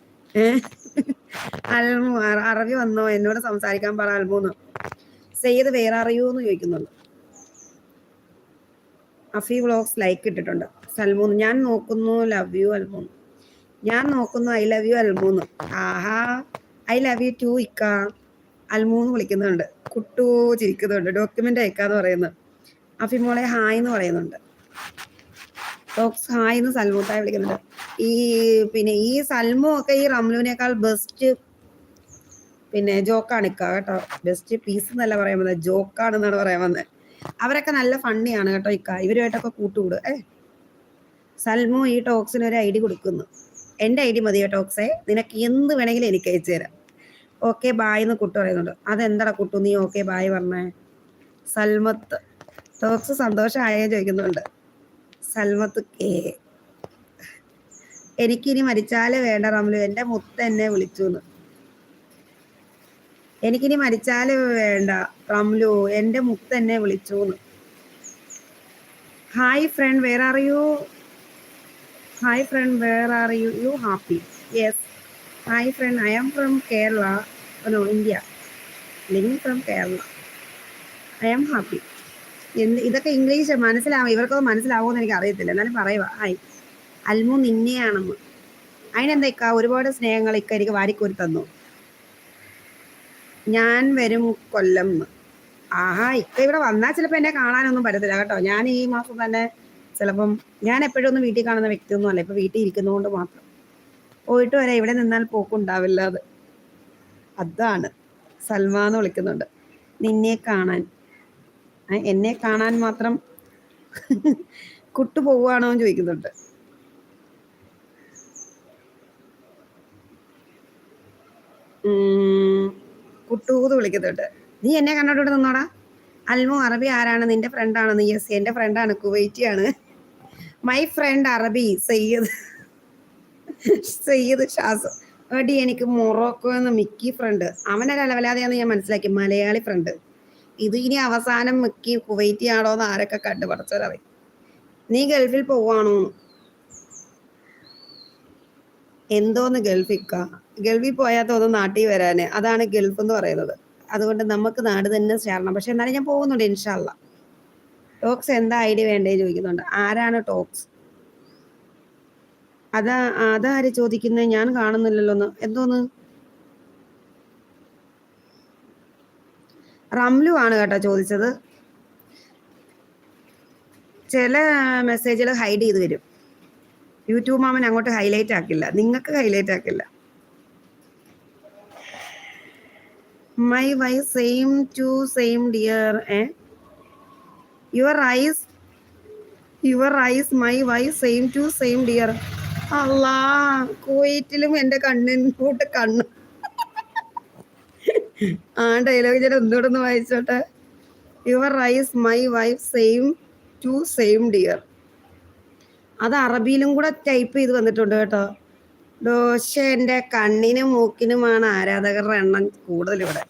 അൽമു അറബി വന്നോ എന്നോട് സംസാരിക്കാൻ പറ അൽമൂന്ന്. സെയ്ത് വേറെ അറിയൂ എന്ന് ചോദിക്കുന്നുണ്ട്. അഫി വ്ളോഗ്സ് ലൈക്ക് ഇട്ടിട്ടുണ്ട്. സൽമൂന്ന് ഞാൻ നോക്കുന്നു ലവ് യു അൽമൂന്ന്. ഞാൻ നോക്കുന്നു ഐ ലവ് യു അൽമൂന്ന്. ആഹാ ഐ ലവ് യു ടു ഇക്ക. അൽമൂന്ന് വിളിക്കുന്നുണ്ട്. കുട്ടു ചിരിക്കുന്നുണ്ട്. ഡോക്യുമെന്റ് അയക്കാന്ന് പറയുന്നത്. അഫി മോളെ ഹായ് എന്ന് പറയുന്നുണ്ട്. ടോക്സ് ഹായ് എന്ന് സൽമൂത്തായി വിളിക്കുന്നുണ്ട്. പിന്നെ ഈ സൽമു ഒക്കെ ഈ റംലുവിനേക്കാൾ ബെസ്റ്റ് പിന്നെ ജോക്കാണ് ഇക്ക കേട്ടോ. ബെസ്റ്റ് പീസ് എന്നല്ല പറയാൻ വന്നത്, ജോക്കാണെന്നാണ് പറയാൻ വന്നത്. അവരൊക്കെ നല്ല ഫണ്ണിയാണ് കേട്ടോ ഇക്ക. ഇവരുമായിട്ടൊക്കെ കൂട്ടുകൂട്. സൽമു ഈ ടോക്സിന് ഒരു ഐഡി കൊടുക്കുന്നു. എൻ്റെ ഐഡി മതിയോ ടോക്സേ? നിനക്ക് എന്ത് വേണമെങ്കിലും എനിക്ക് അയച്ചു തരാം. ഓക്കെ ബായ് എന്ന് കുട്ടു പറയുന്നുണ്ട്. അതെന്താടാ കുട്ടു നീ ഓക്കെ ബായ് പറഞ്ഞേ? സൽമത്ത് ടോക്സ് സന്തോഷമായോ ചോദിക്കുന്നുണ്ട്. സൽമത്ത് എനിക്കിനി മരിച്ചാലേ വേണ്ട റംലു, എൻ്റെ മുത്ത് എന്നെ വിളിച്ചു എന്ന്. എനിക്കിനി മരിച്ചാലേ വേണ്ട റംലു, എൻ്റെ മുത്ത് എന്നെ വിളിച്ചു എന്ന്. Hi friend where are you? Hi friend where are you? You happy? Yes. Hi friend I am from Kerala. No India. Living from Kerala. I am happy. ഇതൊക്കെ ഇംഗ്ലീഷ് മനസ്സിലാവും. ഇവർക്കൊന്നും മനസ്സിലാവുമെന്ന് എനിക്ക് അറിയത്തില്ല, എന്നാലും പറയുക. ഹായ് അൽമു നിന്നെയാണെന്ന്. അതിനെന്താ ഇക്ക ഒരുപാട് സ്നേഹങ്ങൾ ഇക്ക എനിക്ക് വാരിക്കോരി തന്നു. ഞാൻ വരും കൊല്ലം. ആഹാ ഇക്ക ഇവിടെ വന്നാൽ ചിലപ്പോൾ എന്നെ കാണാനൊന്നും പറ്റത്തില്ല കേട്ടോ. ഞാൻ ഈ മാസം തന്നെ ചിലപ്പം, ഞാൻ എപ്പോഴും ഒന്നും വീട്ടിൽ കാണുന്ന വ്യക്തിയൊന്നും അല്ല. ഇപ്പം വീട്ടിൽ ഇരിക്കുന്നതുകൊണ്ട് മാത്രം പോയിട്ട് വരെ ഇവിടെ നിന്നാൽ പോക്കുണ്ടാവില്ല. അതാണ് സൽമാന്ന് വിളിക്കുന്നുണ്ട്. നിന്നെ കാണാൻ, എന്നെ കാണാൻ മാത്രം കുട്ടു പോവുകയാണോ എന്ന് ചോദിക്കുന്നുണ്ട്. കുട്ടൂന്ന് വിളിക്കുന്നുണ്ട്. നീ എന്നെ കണ്ടോട്ട് നിന്നോടാ. അൽമു അറബി ആരാണ്? നിന്റെ ഫ്രണ്ടാണെന്ന്. യെസ് എൻ്റെ ഫ്രണ്ടാണ്, കുവൈറ്റിയാണ്. മൈ ഫ്രണ്ട് അറബി സയ്യിദ് ഷാസ്. എടി എനിക്ക് മൊറോക്കോ എന്ന മിക്കി ഫ്രണ്ട്. അവനൊരു അലവലാതെയാന്ന് ഞാൻ മനസ്സിലാക്കി. മലയാളി ഫ്രണ്ട്. ഇത് ഇനി അവസാനം മിക്കി കുവൈറ്റി ആണോ എന്ന് ആരൊക്കെ കണ്ടു പഠിച്ചവരറിയും. നീ ഗൾഫിൽ പോവാണോ? എന്തോന്ന് ഗൾഫിക്ക? ഗൾഫിൽ പോയാൽ തോന്നുന്നു നാട്ടിൽ വരാന്. അതാണ് ഗൾഫ് എന്ന് പറയുന്നത്. അതുകൊണ്ട് നമുക്ക് നാട് തന്നെ ചേരണം. പക്ഷെ എന്നാലും ഞാൻ പോകുന്നുണ്ട് ഇൻഷാ അല്ലാ. ടോക്സ് എന്താ ഐഡി വേണ്ടേ ചോദിക്കുന്നുണ്ട്. ആരാണ് ടോക്സ്? അതാര് ചോദിക്കുന്നത്? ഞാൻ കാണുന്നില്ലല്ലോ. എന്തോന്ന്? റംലു ആണ് കേട്ടോ ചോദിച്ചത്. ചില മെസ്സേജുകൾ ഹൈഡ് ചെയ്ത് വരും. യൂട്യൂബ് മാമൻ അങ്ങോട്ട് ഹൈലൈറ്റ് ആക്കില്ല, നിങ്ങൾക്ക് ഹൈലൈറ്റ് ആക്കില്ല. My wife same to same dear. Your eyes my wife same to same dear. അല്ലാ കുവൈറ്റിലും എൻ്റെ കണ്ണിൻകൂട്ട് കണ്ണ്. ആ ഡയലോഗ് ഞാൻ ഒന്നുകൂടെ വായിച്ചോട്ടെ. Your eyes my wife same to same dear. അത് അറബിയിലും കൂടെ ടൈപ്പ് ചെയ്ത് വന്നിട്ടുണ്ട് കേട്ടോ. ദോശ എൻ്റെ കണ്ണിനും മൂക്കിനുമാണ് ആരാധകരുടെ എണ്ണം കൂടുതൽ ഇവിടെ.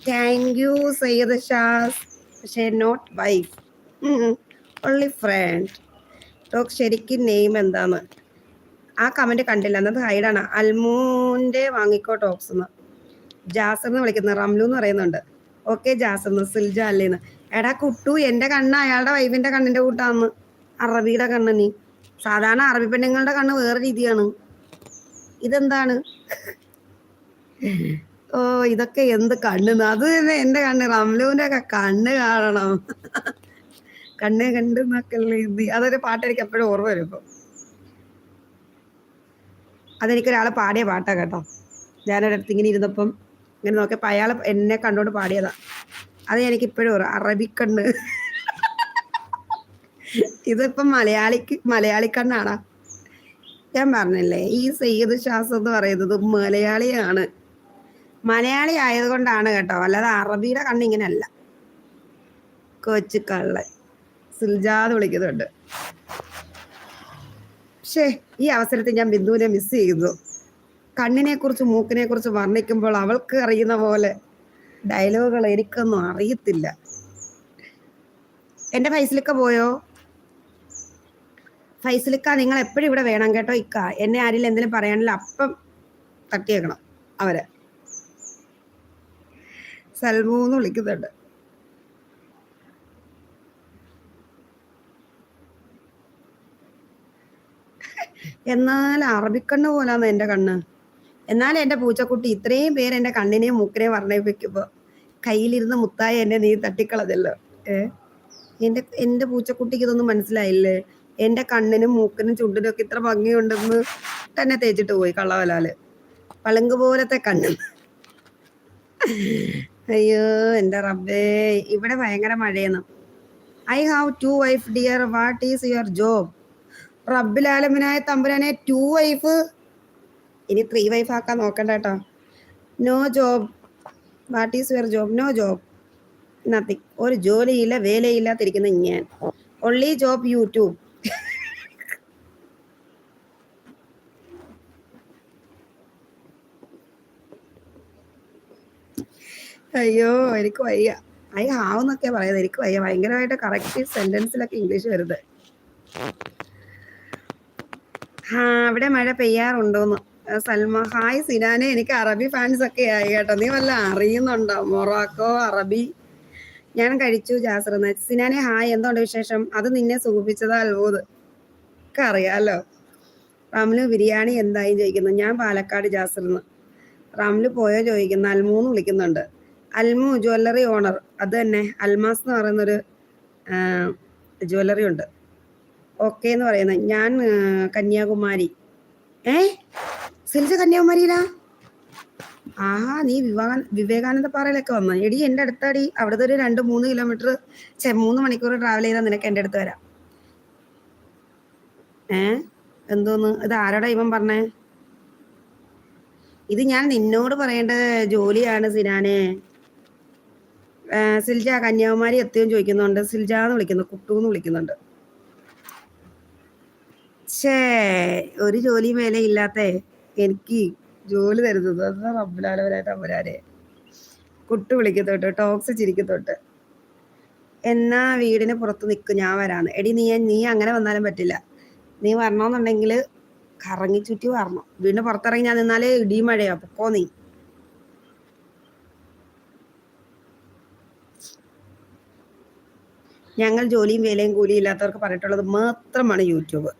Thank you Syed Shaz. പക്ഷേ നോട്ട് വൈഫ്, ഓൺലി ഫ്രണ്ട്. ടോക്ക് ശരിക്കും നെയിം എന്താന്ന് ആ കമന്റ് കണ്ടില്ല, എന്നത് ഹൈഡാണ്. അൽമൂൻ്റെ വാങ്ങിക്കോ ടോക്സ് എന്ന് ജാസർ എന്ന് വിളിക്കുന്നത്. റംലു എന്ന് പറയുന്നുണ്ട്. ഓക്കെ ജാസർ എന്ന്. സിൽജ അല്ലേന്ന്. എടാ കുട്ടു, എൻ്റെ കണ്ണ് അയാളുടെ വൈഫിൻ്റെ കണ്ണിൻ്റെ കൂട്ടാന്ന്. അറബിയുടെ കണ്ണ്. നീ സാധാരണ അറബി പെണ്ണുങ്ങളുടെ കണ്ണ് വേറെ രീതിയാണ്. ഇതെന്താണ്? ഓ ഇതൊക്കെ എന്ത് കണ്ണ്? അത് തന്നെ എൻ്റെ കണ്ണ്. റംലുവിൻ്റെ ഒക്കെ കണ്ണ് കാണണം. കണ്ണ് കണ്ട് നോക്കല്ലേ. അതൊരു പാട്ട് എനിക്ക് എപ്പോഴും ഓർമ്മ വരും. ഇപ്പം അതെനിക്കൊരാൾ പാടിയ പാട്ടാണ് കേട്ടോ. ഞാനൊരിടത്ത് ഇങ്ങനെ ഇരുന്നപ്പം ഇങ്ങനെ നോക്കിയപ്പോൾ അയാൾ എന്നെ കണ്ടോണ്ട് പാടിയതാ. അത് എനിക്കിപ്പോഴും ഓർമ്മ. അറബിക്കണ്ണ്. ഇതിപ്പം മലയാളിക്കണ്ണാണാ? ഞാൻ പറഞ്ഞില്ലേ, ഈ സയ്യിദ് ഷാസ് എന്ന് പറയുന്നത് മലയാളിയാണ്. മലയാളി ആയതുകൊണ്ടാണ് കേട്ടോ, അല്ലാതെ അറബിയുടെ കണ്ണ് ഇങ്ങനെയല്ല. കൊച്ചു കള്ളൻ. സിൽജാന്ന് വിളിക്കുന്നുണ്ട്. പക്ഷേ ഈ അവസരത്തിൽ ഞാൻ ബിന്ദുവിനെ മിസ് ചെയ്യുന്നു. കണ്ണിനെ കുറിച്ച് മൂക്കിനെ കുറിച്ച് വർണ്ണിക്കുമ്പോൾ അവൾക്ക് അറിയുന്ന പോലെ ഡയലോഗുകൾ എനിക്കൊന്നും അറിയത്തില്ല. എൻ്റെ ഫൈസലിക്ക പോയോ? ഫൈസലിക്ക നിങ്ങൾ എപ്പോഴും ഇവിടെ വേണം കേട്ടോ ഇക്ക. എന്നെ ആരെങ്കിലും എന്തെങ്കിലും പറയാനില്ല അപ്പം തട്ടിയേക്കണം അവരെ. സൽമൂന്ന് വിളിക്കുന്നുണ്ട്. എന്നാൽ അറബിക്കണ്ണ് പോലാന്ന് എൻ്റെ കണ്ണ്. എന്നാലും എൻ്റെ പൂച്ചക്കുട്ടി ഇത്രയും പേര് എൻ്റെ കണ്ണിനെയും മൂക്കിനെയും വർണ്ണിപ്പിക്കുമ്പോൾ കയ്യിലിരുന്ന് മുത്തായി എന്നെ നീ തട്ടിക്കളഞ്ഞല്ലോ. എൻ്റെ പൂച്ചക്കുട്ടിക്ക് ഇതൊന്നും മനസ്സിലായില്ലേ? എൻ്റെ കണ്ണിനും മൂക്കിനും ചുണ്ടിനും ഒക്കെ ഇത്ര ഭംഗിയുണ്ടെന്ന് തന്നെ തേച്ചിട്ട് പോയി കള്ളവലാല്. പളുങ്ക് പോലത്തെ കണ്ണ്. അയ്യോ എൻ്റെ റബ്ബേ, ഇവിടെ ഭയങ്കര മഴയെന്ന്. I have 2 wife dear, what is your job? റബ്ബിലാലമിനായ തമ്പുരാനെ 2 വൈഫ്, ഇനി 3 വൈഫ് ആക്കാൻ നോക്കണ്ട കേട്ടോ. No job. What is your job? No job, nothing. ഒരു ജോലിയില്ല, വേലയില്ലാത്തിരിക്കുന്ന ഞാൻ. Only job YouTube. അയ്യോ എനിക്ക് വയ്യ. ഐ ഹാവ് എന്നൊക്കെ പറയുന്നത്, എനിക്ക് വയ്യ. ഭയങ്കരമായിട്ട് കറക്റ്റ് സെന്റൻസിലൊക്കെ ഇംഗ്ലീഷ് വരുന്നത്. ഇവിടെ മഴ പെയ്യാറുണ്ടോന്ന് സൽമ. ഹായ് സിനാനെ, എനിക്ക് അറബി ഫാൻസ് ഒക്കെ ആയി കേട്ടോ. നീ വല്ല അറിയുന്നുണ്ടോ? മൊറാക്കോ അറബി. ഞാൻ കഴിച്ചു ജാസർന്ന്. സിനാനെ ഹായ്, എന്തുകൊണ്ട് വിശേഷം? അത് നിന്നെ സൂചിപ്പിച്ചതാ അത്ഭുത് ഒക്കെ അറിയാലോ. റംലു ബിരിയാണി എന്തായി ചോദിക്കുന്നു. ഞാൻ പാലക്കാട് ജാസർന്ന്. റംലു പോയോ ചോദിക്കുന്നു. അൽമൂന്ന് വിളിക്കുന്നുണ്ട്. അൽമു ജ്വല്ലറി ഓണർ. അത് തന്നെ, അൽമാസ് എന്ന് പറയുന്നൊരു ജ്വല്ലറി ഉണ്ട്. ഓക്കെ എന്ന് പറയുന്നത്. ഞാൻ കന്യാകുമാരി. സിൽജ കന്യാകുമാരിയിലാ? ആഹാ, നീ വിവേകാനന്ദ പാറയിലൊക്കെ വന്നു. എടി എൻ്റെ അടുത്താടി. അവിടുത്തെ ഒരു 2-3 കിലോമീറ്റർ 3 മണിക്കൂർ ട്രാവൽ ചെയ്താൽ നിനക്ക് എൻ്റെ അടുത്ത് വരാം. എന്തോന്ന് ഇത്? ആരോടാ ഇവൻ പറഞ്ഞേ? ഇത് ഞാൻ നിന്നോട് പറയേണ്ട ജോലിയാണ് സിനാനെ. സിൽജ കന്യാകുമാരി എത്തിയെന്ന് ചോദിക്കുന്നുണ്ട്. സിൽജ എന്ന് വിളിക്കുന്നു, കുട്ടൂന്ന് വിളിക്കുന്നുണ്ട്. ഒരു ജോലിയും വേലയില്ലാത്ത എനിക്ക് ജോലി തരുന്നത് അതാ റബ്ബുലാലവരായിട്ട് അവരാരെ. കുട്ടു വിളിക്കത്തോട്ട്, ടോക്സ് ചിരിക്കത്തോട്ട്. എന്നാ വീടിന് പുറത്ത് നിൽക്കും, ഞാൻ വരാന്ന്. എടി നീ അങ്ങനെ വന്നാലും പറ്റില്ല. നീ വരണമെന്നുണ്ടെങ്കിൽ കറങ്ങി ചുറ്റി വരണം. വീടിന് പുറത്തിറങ്ങി ഞാൻ നിന്നാലേ ഇടി മഴയാ. പൊക്കോ നീ. ഞങ്ങൾ ജോലിയും വേലയും കൂലിയും ഇല്ലാത്തവർക്ക് പറഞ്ഞിട്ടുള്ളത് മാത്രമാണ് യൂട്യൂബ്.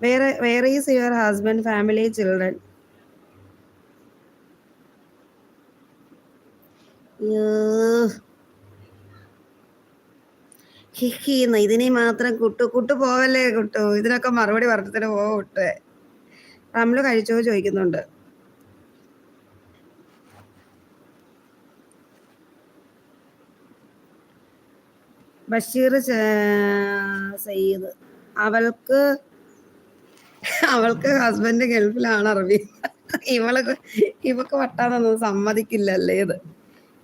വേറെ is your husband, family, children? ഹിഹിന്ന് ഇതിനെ മാത്രം കുട്ടു പോവല്ലേ കുട്ടു. ഇതിനൊക്കെ മറുപടി പറഞ്ഞതിന് കുട്ടേ. റംലു കഴിച്ചോ ചോദിക്കുന്നുണ്ട്. ബഷീർ സയ്യിദ്. അവൾക്ക് ഹസ്ബൻഡ് ഗൾഫിലാണ്. അറബി. ഇവക്ക് വട്ടാന്നൊന്നും സമ്മതിക്കില്ലല്ലേ ഇത്?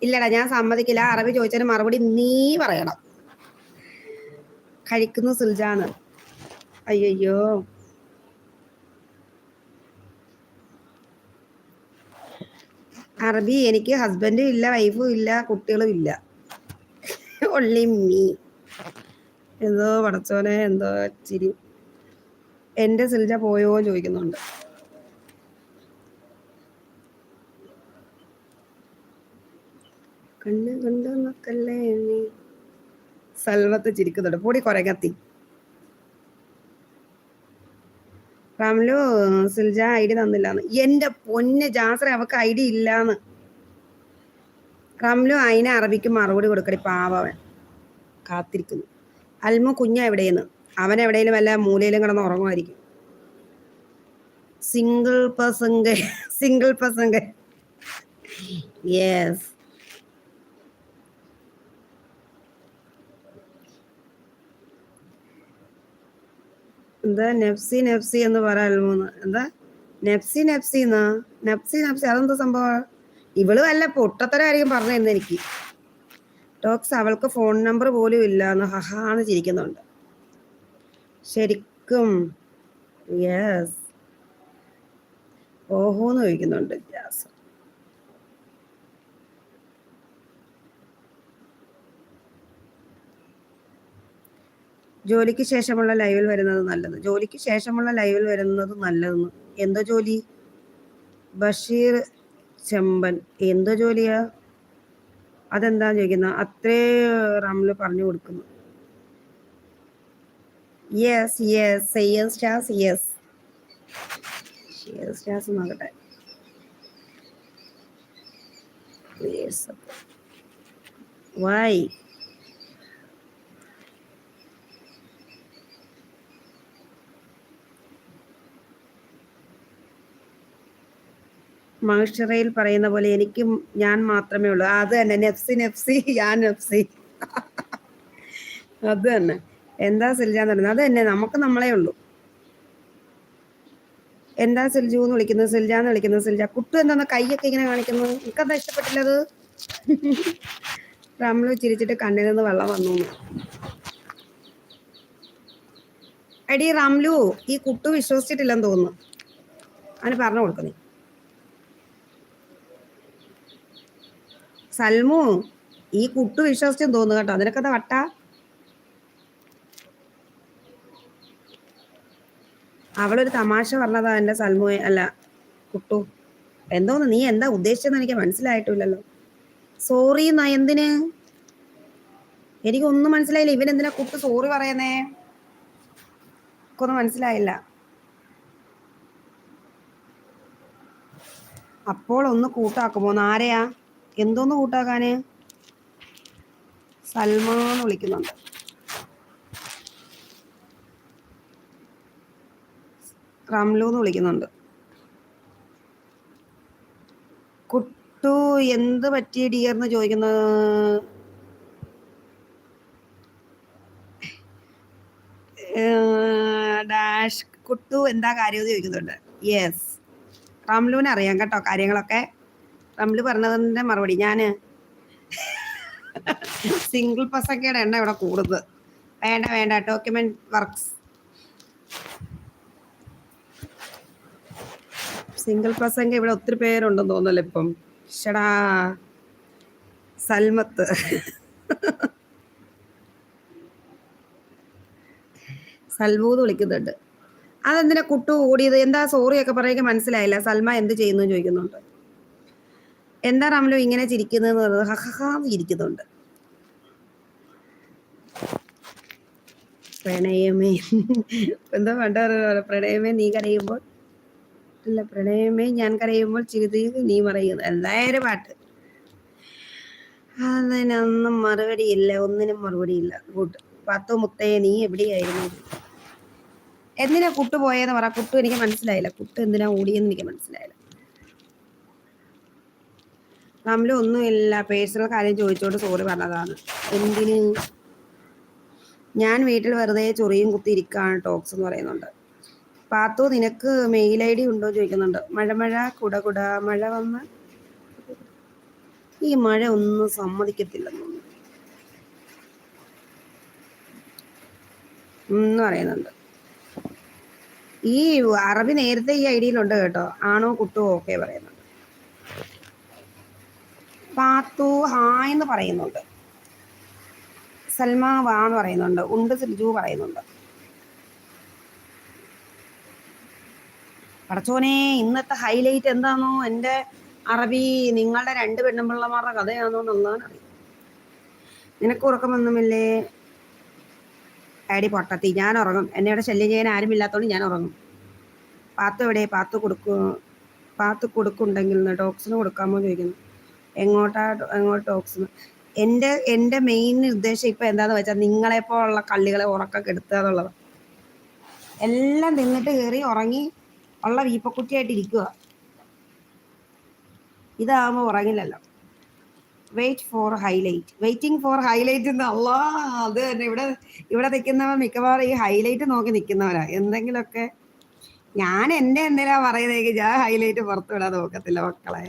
ഇല്ലടാ, ഞാൻ സമ്മതിക്കില്ല. അറബി ചോദിച്ചതിന് മറുപടി നീ പറയണം. കഴിക്കുന്നു സുൽജാന്ന്. അയ്യോ, അറബി. എനിക്ക് ഹസ്ബൻഡും ഇല്ല, വൈഫും ഇല്ല, കുട്ടികളും ഇല്ല. Only me. എന്തോ പടച്ചോനെ, എന്തോ ചിരി. എൻ്റെ സിൽജ പോയോ ചോദിക്കുന്നുണ്ട്. കണ്ണ് കണ്ടു നോക്കല്ലേ നീ. സൽവത്ത് ചിരിക്കുന്നുണ്ട്. പൊടി കുറകത്തി. റംലു സിൽജ ഐഡി തന്നില്ലാന്ന്. എൻ്റെ പൊന്ന് ജാസറെ, അവക്ക് ഐഡി ഇല്ലാന്ന്. റംലു അതിനെ അറബിക്ക് മറുപടി കൊടുക്കടി. പാവൻ കാത്തിരിക്കുന്നു. അൽമു കുഞ്ഞ എവിടെയെന്ന്. അവൻ എവിടെയെങ്കിലും വല്ല മൂലയിലും കിടന്ന് ഉറങ്ങുമായിരിക്കും. Single person. യെസ്. എന്താ നെഫ്സി എന്ന് പറ അൽമൂന്ന്. എന്താ നെഫ്സി അതെന്താ സംഭവം? ഇവള് വല്ല പൊട്ടത്തരായിരിക്കും പറഞ്ഞു തരുന്നത് എനിക്ക്. ടോക്സ് അവൾക്ക് ഫോൺ നമ്പർ പോലും ഇല്ലാന്ന് ഹഹാന്ന് ചിരിക്കുന്നുണ്ട്. ശരിക്കും? യെസ്. ഓഹോന്ന് ചോദിക്കുന്നുണ്ട് ജാസ്. ജോലിക്ക് ശേഷമുള്ള ലൈവിൽ വരുന്നത് നല്ലത്. ജോലിക്ക് ശേഷമുള്ള ലൈവിൽ വരുന്നത് നല്ലതെന്ന്. എന്തോ ജോലി? ബഷീർ ചെമ്പൻ. എന്തോ ജോലിയാ? അതെന്താ ചോദിക്കുന്ന? അത്രേ റംല് പറഞ്ഞു കൊടുക്കുന്നു. Yes yes yes stars yes stars നോക്കട്ടെ. വൈ മഹേശ്വരയിൽ പറയുന്ന പോലെ എനിക്കും ഞാൻ മാത്രമേ ഉള്ളൂ. അത് തന്നെ, നെഫ്സി നെഫ്സി ഞാൻ നെഫ്സി. അത് തന്നെ. എന്താ സിൽജാന്ന് പറയുന്നത്? അത് തന്നെ, നമുക്ക് നമ്മളേ ഉള്ളൂ. എന്താ സിൽജു എന്ന് വിളിക്കുന്നത്? സിൽജാന്ന് വിളിക്കുന്നത്. സിൽജ കുട്ടു എന്താ കൈയൊക്കെ ഇങ്ങനെ കാണിക്കുന്നത്? എനിക്കതാ ഇഷ്ടപ്പെട്ടില്ലത്. റംലു ചിരിച്ചിട്ട് കണ്ണിൽ നിന്ന് വെള്ളം വന്നു. എടി റംലു, ഈ കുട്ടു വിശ്വസിച്ചിട്ടില്ലെന്ന് തോന്നുന്നു. അവന് പറഞ്ഞു കൊടുക്കുന്നേ. സൽമു, ഈ കുട്ടു വിശ്വസിച്ചെന്ന് തോന്നുന്നു കേട്ടോ. അതിനൊക്കെ വട്ട. അവളൊരു തമാശ പറഞ്ഞതാ എൻ്റെ സൽമു. അല്ല കുട്ടു, എന്തോന്ന് നീ എന്താ ഉദ്ദേശിച്ചെന്ന് എനിക്ക് മനസ്സിലായിട്ടില്ലല്ലോ. സോറി എന്നാ എന്തിന്? എനിക്കൊന്നും മനസ്സിലായില്ല. ഇവനെന്തിനാ കുട്ടു സോറി പറയുന്നേ? ഒന്നും മനസ്സിലായില്ല. അപ്പോൾ ഒന്ന് കൂട്ടാക്കുമോ? ആരെയാ? എന്തോന്ന് കൂട്ടാക്കാന്? സൽമാന്ന് വിളിക്കുന്നുണ്ട്. റംലു എന്ന് വിളിക്കുന്നുണ്ട്. കുട്ടു എന്ത് പറ്റിയ ഡിയർന്ന് ചോദിക്കുന്നത്. ഡാഷ് കുട്ടു എന്താ കാര്യം ചോദിക്കുന്നുണ്ട്. യെസ്, റംലുവിനെ അറിയാം കേട്ടോ കാര്യങ്ങളൊക്കെ. റംലു പറഞ്ഞതിൻ്റെ മറുപടി. ഞാൻ സിംഗിൾ പസക്കയുടെ എണ്ണ ഇവിടെ കൂടുന്നത്. വേണ്ട വേണ്ട, ഡോക്യുമെന്റ് വർക്ക്സ്. സിംഗിൾ പ്രസംഗ ഇവിടെ ഒത്തിരി പേരുണ്ടെന്ന് തോന്നല്ലോ ഇപ്പം. ഷടാ സൽമത്ത്. സൽമൂന്ന് വിളിക്കുന്നുണ്ട്. അതെന്തിനാ കുട്ടു ഓടിയത്? എന്താ സോറിയൊക്കെ പറയുക മനസ്സിലായില്ല. സൽമ എന്ത് ചെയ്യുന്നു ചോദിക്കുന്നുണ്ട്. എന്താ റംലു ഇങ്ങനെ ചിരിക്കുന്നതെന്ന് പറയുന്നത്. ഹഹാന്ന് ചിരിക്കുന്നുണ്ട്. പ്രണയമേ എന്താ വേണ്ട, പ്രണയമേ നീ കരയുമ്പോൾ, അല്ല പ്രണയമേ ഞാൻ കരയുമ്പോൾ ചിരിതി നീ മറയുന്നു. എന്തായാലും പാട്ട്. അതിനൊന്നും മറുപടിയില്ല, ഒന്നിനും മറുപടിയില്ല. ഗുഡ്. പത്തു മുത്തേ നീ എവിടെയായിരുന്നു? എന്തിനാ കുട്ടു പോയെന്ന് പറ. കുട്ടു എനിക്ക് മനസ്സിലായില്ല. കുട്ടു എന്തിനാ ഓടിയെന്ന് എനിക്ക് മനസ്സിലായില്ല. റംലു ഒന്നുമില്ല, പേഴ്സണൽ കാര്യം ചോദിച്ചോണ്ട് സോറി പറഞ്ഞതാണ്. എന്തിന്? ഞാൻ വീട്ടിൽ വെറുതെ ചൊറിയും കുത്തി ഇരിക്കാണ് ടോക്സ് എന്ന് പറയുന്നുണ്ട്. പാത്തു നിനക്ക് മെയിൽ ID ഉണ്ടോ ചോദിക്കുന്നുണ്ട്. മഴ കുട കുട മഴ വന്ന്. ഈ മഴ ഒന്നും സമ്മതിക്കത്തില്ലെന്ന് പറയുന്നുണ്ട്. ഈ അറബി നേരത്തെ ഈ ഐഡിയിലുണ്ട് കേട്ടോ. ആണോ കുട്ടു ഓക്കെ പറയുന്നുണ്ട്. പാത്തു ഹായ് എന്ന് പറയുന്നുണ്ട്. സൽമ വാന്ന് പറയുന്നുണ്ട്. ഉണ്ട് സിൽജു പറയുന്നുണ്ട്. പടച്ചോനെ, ഇന്നത്തെ ഹൈലൈറ്റ് എന്താണോ എൻ്റെ അറബി? നിങ്ങളുടെ 2 പെണ്ണുമ്പിള്ളമാരുടെ കഥയാണോ എന്നുള്ളതാണ് അറിയാം. നിനക്ക് ഉറക്കമൊന്നുമില്ലേ? ആടി പൊട്ടത്തി, ഞാൻ ഉറങ്ങും. എന്നെ ഇവിടെ ശല്യം ചെയ്യാൻ ആരുമില്ലാത്തതുകൊണ്ട് ഞാൻ ഉറങ്ങും. പാത്തു എവിടെ? പാത്തു കൊടുക്കുണ്ടെങ്കിൽ ടോക്സിന് കൊടുക്കാമോ ചോദിക്കുന്നു. എങ്ങോട്ട് ടോക്സിന്? എൻ്റെ മെയിൻ ഉദ്ദേശം ഇപ്പം എന്താന്ന് വെച്ചാൽ നിങ്ങളെപ്പോലുള്ള കള്ളികളെ ഉറക്കം കെടുത്തുക എന്നുള്ളത്. എല്ലാം തിന്നിട്ട് കയറി ഉറങ്ങി ഉള്ള വീപ്പക്കുറ്റിയായിട്ട് ഇരിക്കുക. ഇതാകുമ്പോൾ ഉറങ്ങില്ലല്ലോ. വെയിറ്റിംഗ് ഫോർ ഹൈലൈറ്റ് എന്നല്ല. അത് തന്നെ. ഇവിടെ നിൽക്കുന്നവർ മിക്കവാറും ഈ ഹൈലൈറ്റ് നോക്കി നിൽക്കുന്നവരാ. എന്തെങ്കിലുമൊക്കെ ഞാൻ എന്തിനാ പറയുന്നതെങ്കിൽ ഞാൻ ഹൈലൈറ്റ് പുറത്തു വിടാൻ നോക്കത്തില്ല മക്കളെ.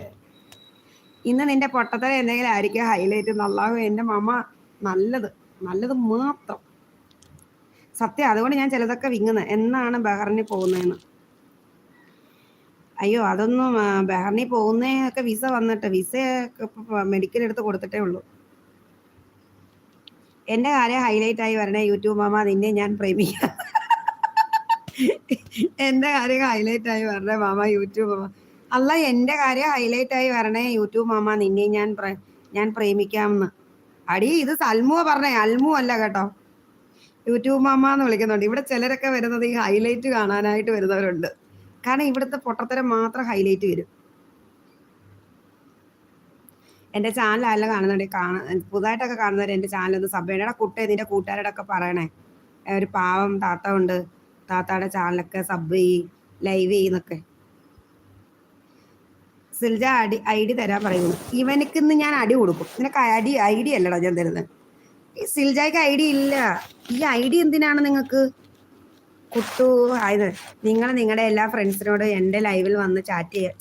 ഇന്ന് നിന്റെ പൊട്ടത്തര എന്തെങ്കിലും ആയിരിക്കും ഹൈലൈറ്റ്. നല്ലാകും എൻ്റെ മമ്മ. നല്ലത് മാത്രം സത്യം. അതുകൊണ്ട് ഞാൻ ചിലതൊക്കെ വിങ്ങുന്നത്. എന്നാണ് ബഹറിന് പോകുന്നതെന്ന്. അയ്യോ അതൊന്നും ബഹറിനി പോകുന്നതൊക്കെ വിസ വന്നിട്ട്. വിസ മെഡിക്കൽ എടുത്ത് കൊടുത്തിട്ടേ ഉള്ളൂ. എൻ്റെ കാര്യം ഹൈലൈറ്റ് ആയി വരണേ യൂട്യൂബ് മാമ, നിന്നെ ഞാൻ പ്രേമിക്കാം. എൻ്റെ കാര്യം ഹൈലൈറ്റ് ആയി വരണേ മാമ യൂട്യൂബ് മാമ. അല്ല, എൻ്റെ കാര്യം ഹൈലൈറ്റ് ആയി വരണേ യൂട്യൂബ് മാമ, നിന്നെ ഞാൻ പ്രേമിക്കാമെന്ന്. അടി, ഇത് സൽമുവ പറഞ്ഞേ, അൽമു അല്ല കേട്ടോ. യൂട്യൂബ് മാമ എന്ന് വിളിക്കുന്നുണ്ട്. ഇവിടെ ചിലരൊക്കെ വരുന്നത് ഈ ഹൈലൈറ്റ് കാണാനായിട്ട് വരുന്നവരുണ്ട്. കാരണം ഇവിടുത്തെ പൊട്ടത്തരം മാത്രം ഹൈലൈറ്റ് വരും. എൻ്റെ ചാനൽ ആരെല്ലാം കാണുന്നുണ്ട്, പുതുതായിട്ടൊക്കെ കാണുന്നവർ എൻ്റെ ചാനലൊന്ന് സബ് ചെയ്യണം. കുട്ടി നിൻ്റെ കൂട്ടുകാരോടൊക്കെ പറയണേ, ഒരു പാവം താത്ത ഉണ്ട്, താത്തയുടെ ചാനലൊക്കെ സബ് ചെയ്യ്, ലൈവ് ചെയ്യുന്നൊക്കെ. സിൽജ ഐഡി തരാൻ പറയുന്നു. ഇവനക്ക് ഇന്ന് ഞാൻ അടി കൊടുക്കും. നിനക്ക് ഐഡി അല്ലടാ ഞാൻ തരുന്നത്. സിൽജയ്ക്ക് ഐഡി ഇല്ല. ഈ ഐഡി എന്തിനാണ് നിങ്ങൾക്ക്? കുട്ടു ആയത് നിങ്ങളുടെ എല്ലാ ഫ്രണ്ട്സിനോടും എൻ്റെ ലൈവിൽ വന്ന് ചാറ്റ് ചെയ്യാൻ,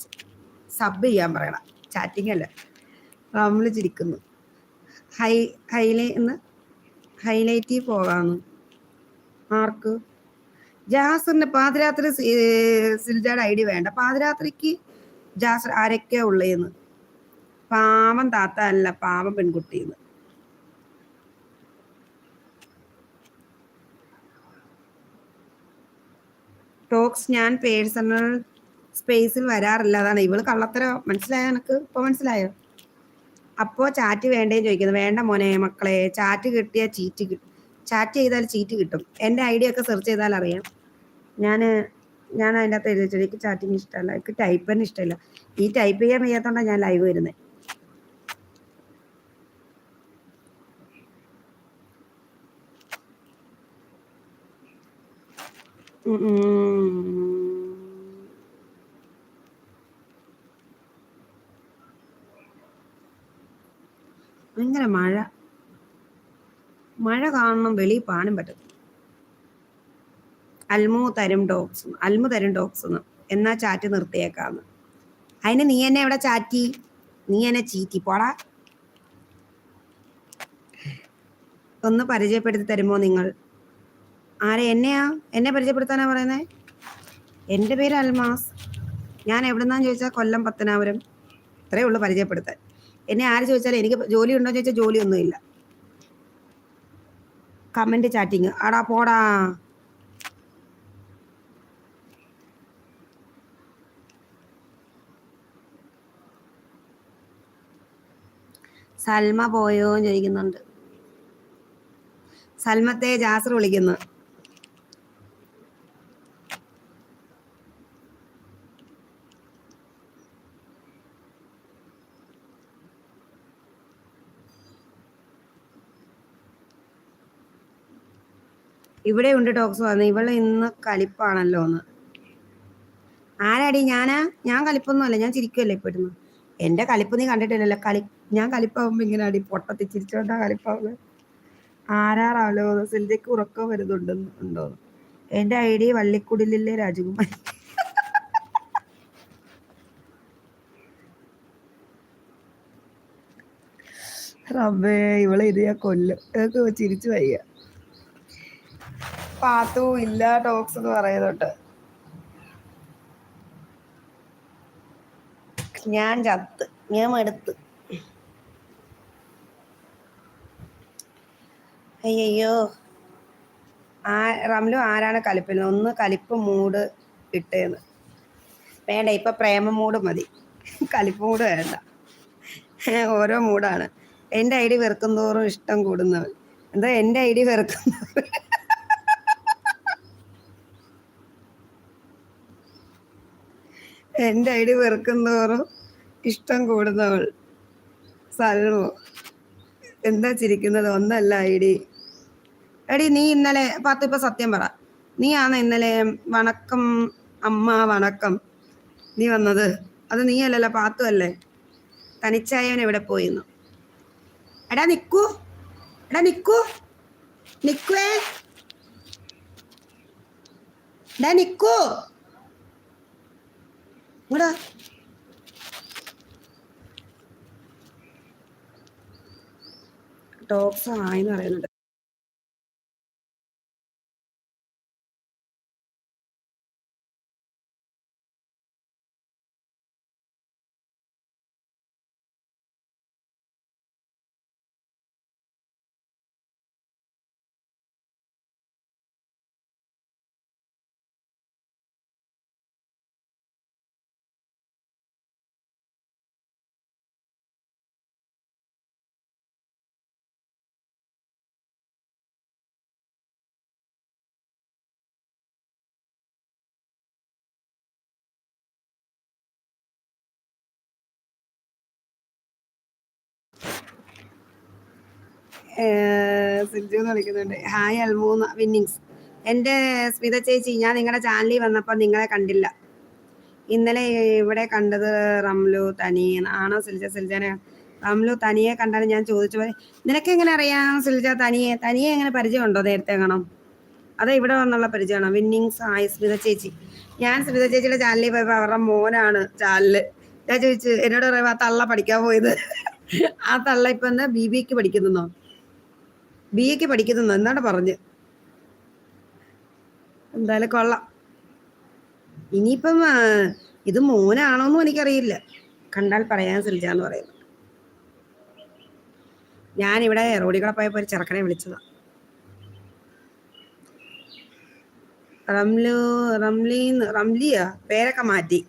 സബ് ചെയ്യാൻ പറയണം. ചാറ്റിംഗ് അല്ല. റംല് ചിരിക്കുന്നു. ഹൈലൈറ്റിൽ പോകാമെന്ന്. ആർക്ക്? ജാസറിന് പാതിരാത്രി സിൽജയുടെ ഐഡി വേണ്ട. പാതിരാത്രിക്ക് ജാസർ ആരൊക്കെയാ ഉള്ളതെന്ന്. പാവം താത്ത അല്ല, പാവം പെൺകുട്ടിന്ന്. ടോക്സ് ഞാൻ പേഴ്സണൽ സ്പേസിൽ വരാറില്ല. അതാണ് ഇവള് കള്ളത്തരം. മനസ്സിലായോ എനക്ക്? ഇപ്പൊ മനസ്സിലായോ? അപ്പോ ചാറ്റ് വേണ്ടേ ചോദിക്കുന്നത്. വേണ്ട മോനെ മക്കളെ, ചാറ്റ് കിട്ടിയാൽ ചാറ്റ് ചെയ്താൽ ചീറ്റ് കിട്ടും. എൻ്റെ ഐഡിയ ഒക്കെ സെർച്ച് ചെയ്താൽ അറിയാം. ഞാൻ അതിൻ്റെ അകത്ത് എഴുതി വെച്ചത്. എനിക്ക് ചാറ്റിങ് ഇഷ്ടമല്ല, എനിക്ക് ടൈപ്പ് തന്നെ ഇഷ്ടമല്ല. ഈ ടൈപ്പ് ചെയ്യാൻ വയ്യാത്തോണ്ടാണ് ഞാൻ ലൈവ് വരുന്നത്. ഭയങ്കര മഴ കാണണം, വെളിയിൽ പാനും പറ്റും. അൽമു തരും ടോക്സ് എന്നാ ചാറ്റ് നിർത്തിയേക്കാന്ന്. അതിന് നീ എന്നെ എവിടെ ചാറ്റി? നീ എന്നെ ചീറ്റി പോടാ. ഒന്ന് പരിചയപ്പെടുത്തി തരുമോ നിങ്ങൾ? ആരെ? എന്നെ പരിചയപ്പെടുത്താനാ പറയുന്നത്? എൻ്റെ പേര് അൽമാസ്. ഞാൻ എവിടുന്നാന്ന് ചോദിച്ചാൽ കൊല്ലം പത്തനാപുരം. ഇത്രയേ ഉള്ളൂ പരിചയപ്പെടുത്താൻ. എന്നെ ആര് ചോദിച്ചാലും എനിക്ക് ജോലി ഉണ്ടോ ചോദിച്ചാൽ ജോലിയൊന്നുമില്ല. കമന്റ് ചാറ്റിങ് ആടാ പോടാ. സൽമ പോയോ ചോദിക്കുന്നുണ്ട്. സൽമത്തെ ജാസർ വിളിക്കുന്നു. ഇവിടെ ഉണ്ട് ടോക്സ് വന്നു. ഇവള് ഇന്ന് കലിപ്പാണല്ലോ എന്ന്. ആരാടി? ഞാൻ കലിപ്പൊന്നുമല്ല, ഞാൻ ചിരിക്കുമല്ലേ ഇപ്പോഴും. എൻ്റെ കലിപ്പ് നീ കണ്ടിട്ടില്ലല്ലോ. ഞാൻ കലിപ്പാവുമ്പോ ഇങ്ങനെ അടി പൊട്ടത്തി ചിരിച്ചോണ്ടാ കലിപ്പാവുക. ആരാറാവല്ലോ സിൽജയ്ക്ക് ഉറക്കം വരുന്നുണ്ടോ? എൻ്റെ ഐഡി വള്ളിക്കുടിലെ രാജകുമാരി. റബ്ബേ, ഇവളെ ഇത് ഞാൻ കൊല്ലും. ഇതൊക്കെ ചിരിച്ചു വയ്യ. പാത്തു ഇല്ല ടോക്സ് എന്ന് പറയുന്നുണ്ട്. ഞാൻ ചത്ത്, ഞാൻ മടുത്ത്. അയ്യോ, റംലു ആരാണ് കലിപ്പിൽ? ഒന്ന് കലിപ്പ് മൂഡ് ഇട്ടേന്ന്. വേണ്ട, ഇപ്പൊ പ്രേമ മൂഡ് മതി, കലിപ്പ് മൂഡ് വേണ്ട. ഓരോ മൂഡാണ്. എൻ്റെ ഐഡി വെറുക്കുന്തോറും ഇഷ്ടം കൂടുന്നവൻ. എന്താ എൻ്റെ ഐഡി വെറുക്കുന്നവൻ? എൻ്റെ ഐഡി വെറുക്കുന്തോറും ഇഷ്ടം കൂടുന്നവൾ സൽമു. എന്താ ചിരിക്കുന്നത്? ഒന്നല്ല ഐഡി. എടി നീ ഇന്നലെ ഇപ്പൊ സത്യം പറ, നീയാണ് ഇന്നലെ വണക്കം അമ്മ വണക്കം നീ വന്നത്? അത് നീ അല്ലല്ലോ, പാത്തു അല്ലേ? തനിച്ചായവൻ എവിടെ പോയിന്നു? എടാ നിക്കൂ, നിക്കുവേ, ഡാ നിക്കൂ ഇങ്ങടാ. ടോക്സ് ആയിന്ന് പറയുന്നുണ്ട്. സിൽജു എന്ന് വിളിക്കുന്നുണ്ട്. ഹായ് അൽമൂന്ന് വിന്നിങ്സ്. എൻ്റെ സ്മിത ചേച്ചി, ഞാൻ നിങ്ങളുടെ ചാനലിൽ വന്നപ്പോൾ നിങ്ങളെ കണ്ടില്ല. ഇന്നലെ ഇവിടെ കണ്ടത് റംലു തനിയെ ആണോ സിൽജനെ? റംലു തനിയെ കണ്ടാൽ ഞാൻ ചോദിച്ചു പോലെ, നിനക്ക് എങ്ങനെ അറിയാം സിൽജ തനിയെ എങ്ങനെ പരിചയമുണ്ടോ? നേരത്തെ കാണാം, അതെ ഇവിടെ വന്നുള്ള പരിചയമാണോ? വിന്നിങ്സ്. ഹായ് സ്മിത ചേച്ചി. ഞാൻ സ്മിത ചേച്ചിയുടെ ചാനലിൽ പോയപ്പോൾ അവരുടെ മോനാണ് ചാനല്. ഞാൻ ചോദിച്ചു, എന്നോട് പറയുമ്പോൾ ആ തള്ള പഠിക്കാൻ പോയത്. ആ തള്ള ഇപ്പൊ എന്താ BBക്ക് പഠിക്കുന്നോ? BAക്ക് പഠിക്കുന്നോ എന്നാണ് പറഞ്ഞ്. എന്തായാലും കൊള്ളാം. ഇനിയിപ്പം ഇത് മോനാണോന്നും എനിക്കറിയില്ല, കണ്ടാൽ പറയാൻ സിൽജാന്ന് പറയുന്നു. ഞാനിവിടെ റോഡിൽ പോയപ്പോൾ ഒരു ചെറുക്കനെ വിളിച്ചതാ. റംലിയാ പേരൊക്കെ മാറ്റി.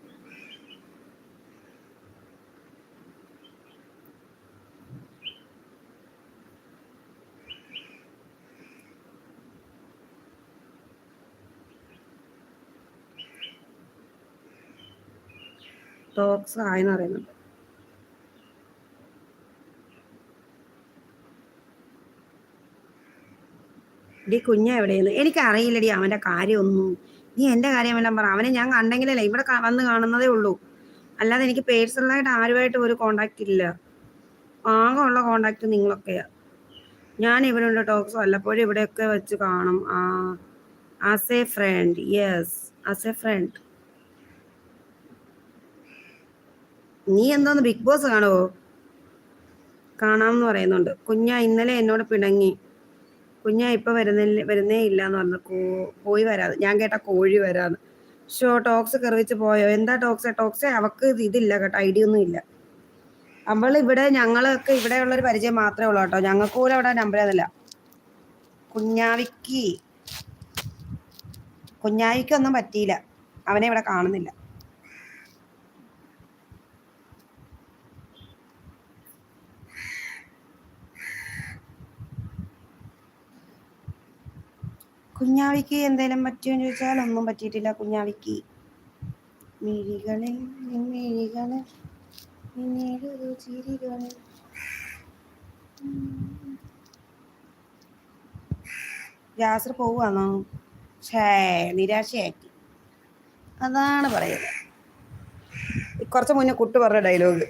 ടോക്സ് ആയെന്ന് പറയുന്നുണ്ട്. ഡി കുഞ്ഞ എവിടെയെന്ന് എനിക്കറിയില്ലടി, അവൻ്റെ കാര്യമൊന്നും. നീ എൻ്റെ കാര്യമെല്ലാം പറ. അവനെ ഞാൻ കണ്ടെങ്കിലല്ലേ ഇവിടെ വന്ന് കാണുന്നതേ ഉള്ളൂ. അല്ലാതെ എനിക്ക് പേഴ്സണലായിട്ട് ആരുമായിട്ട് ഒരു കോണ്ടാക്റ്റ് ഇല്ല. ആകെ ഉള്ള കോണ്ടാക്ട് നിങ്ങളൊക്കെയാ. ഞാൻ ഇവരുണ്ട് ടോക്സ് വല്ലപ്പോഴും ഇവിടെയൊക്കെ വെച്ച് കാണും. As a friend. Yes, as a friend. നീ എന്തോന്ന് ബിഗ് ബോസ് കാണുമോ? കാണാമെന്ന് പറയുന്നുണ്ട്. കുഞ്ഞ ഇന്നലെ എന്നോട് പിണങ്ങി. കുഞ്ഞ ഇപ്പൊ വരുന്നേ ഇല്ല എന്ന് പറഞ്ഞു. പോയി വരാതെ. ഞാൻ കേട്ട കോഴി വരാന്ന്. ടോക്സ് കറിവിച്ച് പോയോ? എന്താ ടോക്സെ അവക്ക് ഇതില്ല കേട്ടോ, ഐഡിയ ഒന്നും ഇല്ല. ഇവിടെ ഞങ്ങളൊക്കെ ഇവിടെയുള്ളൊരു പരിചയം മാത്രമേ ഉള്ളൂ കേട്ടോ. ഞങ്ങൾക്ക് പോലും അവിടെ നമ്പരൊന്നുമില്ല. കുഞ്ഞാവിക്കൊന്നും പറ്റിയില്ല, അവനെ ഇവിടെ കാണുന്നില്ല. കുഞ്ഞാവിക്ക് എന്തേലും പറ്റിയോന്ന് ചോദിച്ചാൽ ഒന്നും പറ്റിയിട്ടില്ല കുഞ്ഞാവിക്ക്. മിഴികളിൽ ചിരികളിൽ ജാസർ പോവാന്നോ? നിരാശയാക്കി, അതാണ് പറയുന്നത്. കുറച്ച് മുന്നേ കുട്ടു പറഞ്ഞ ഡയലോഗ്.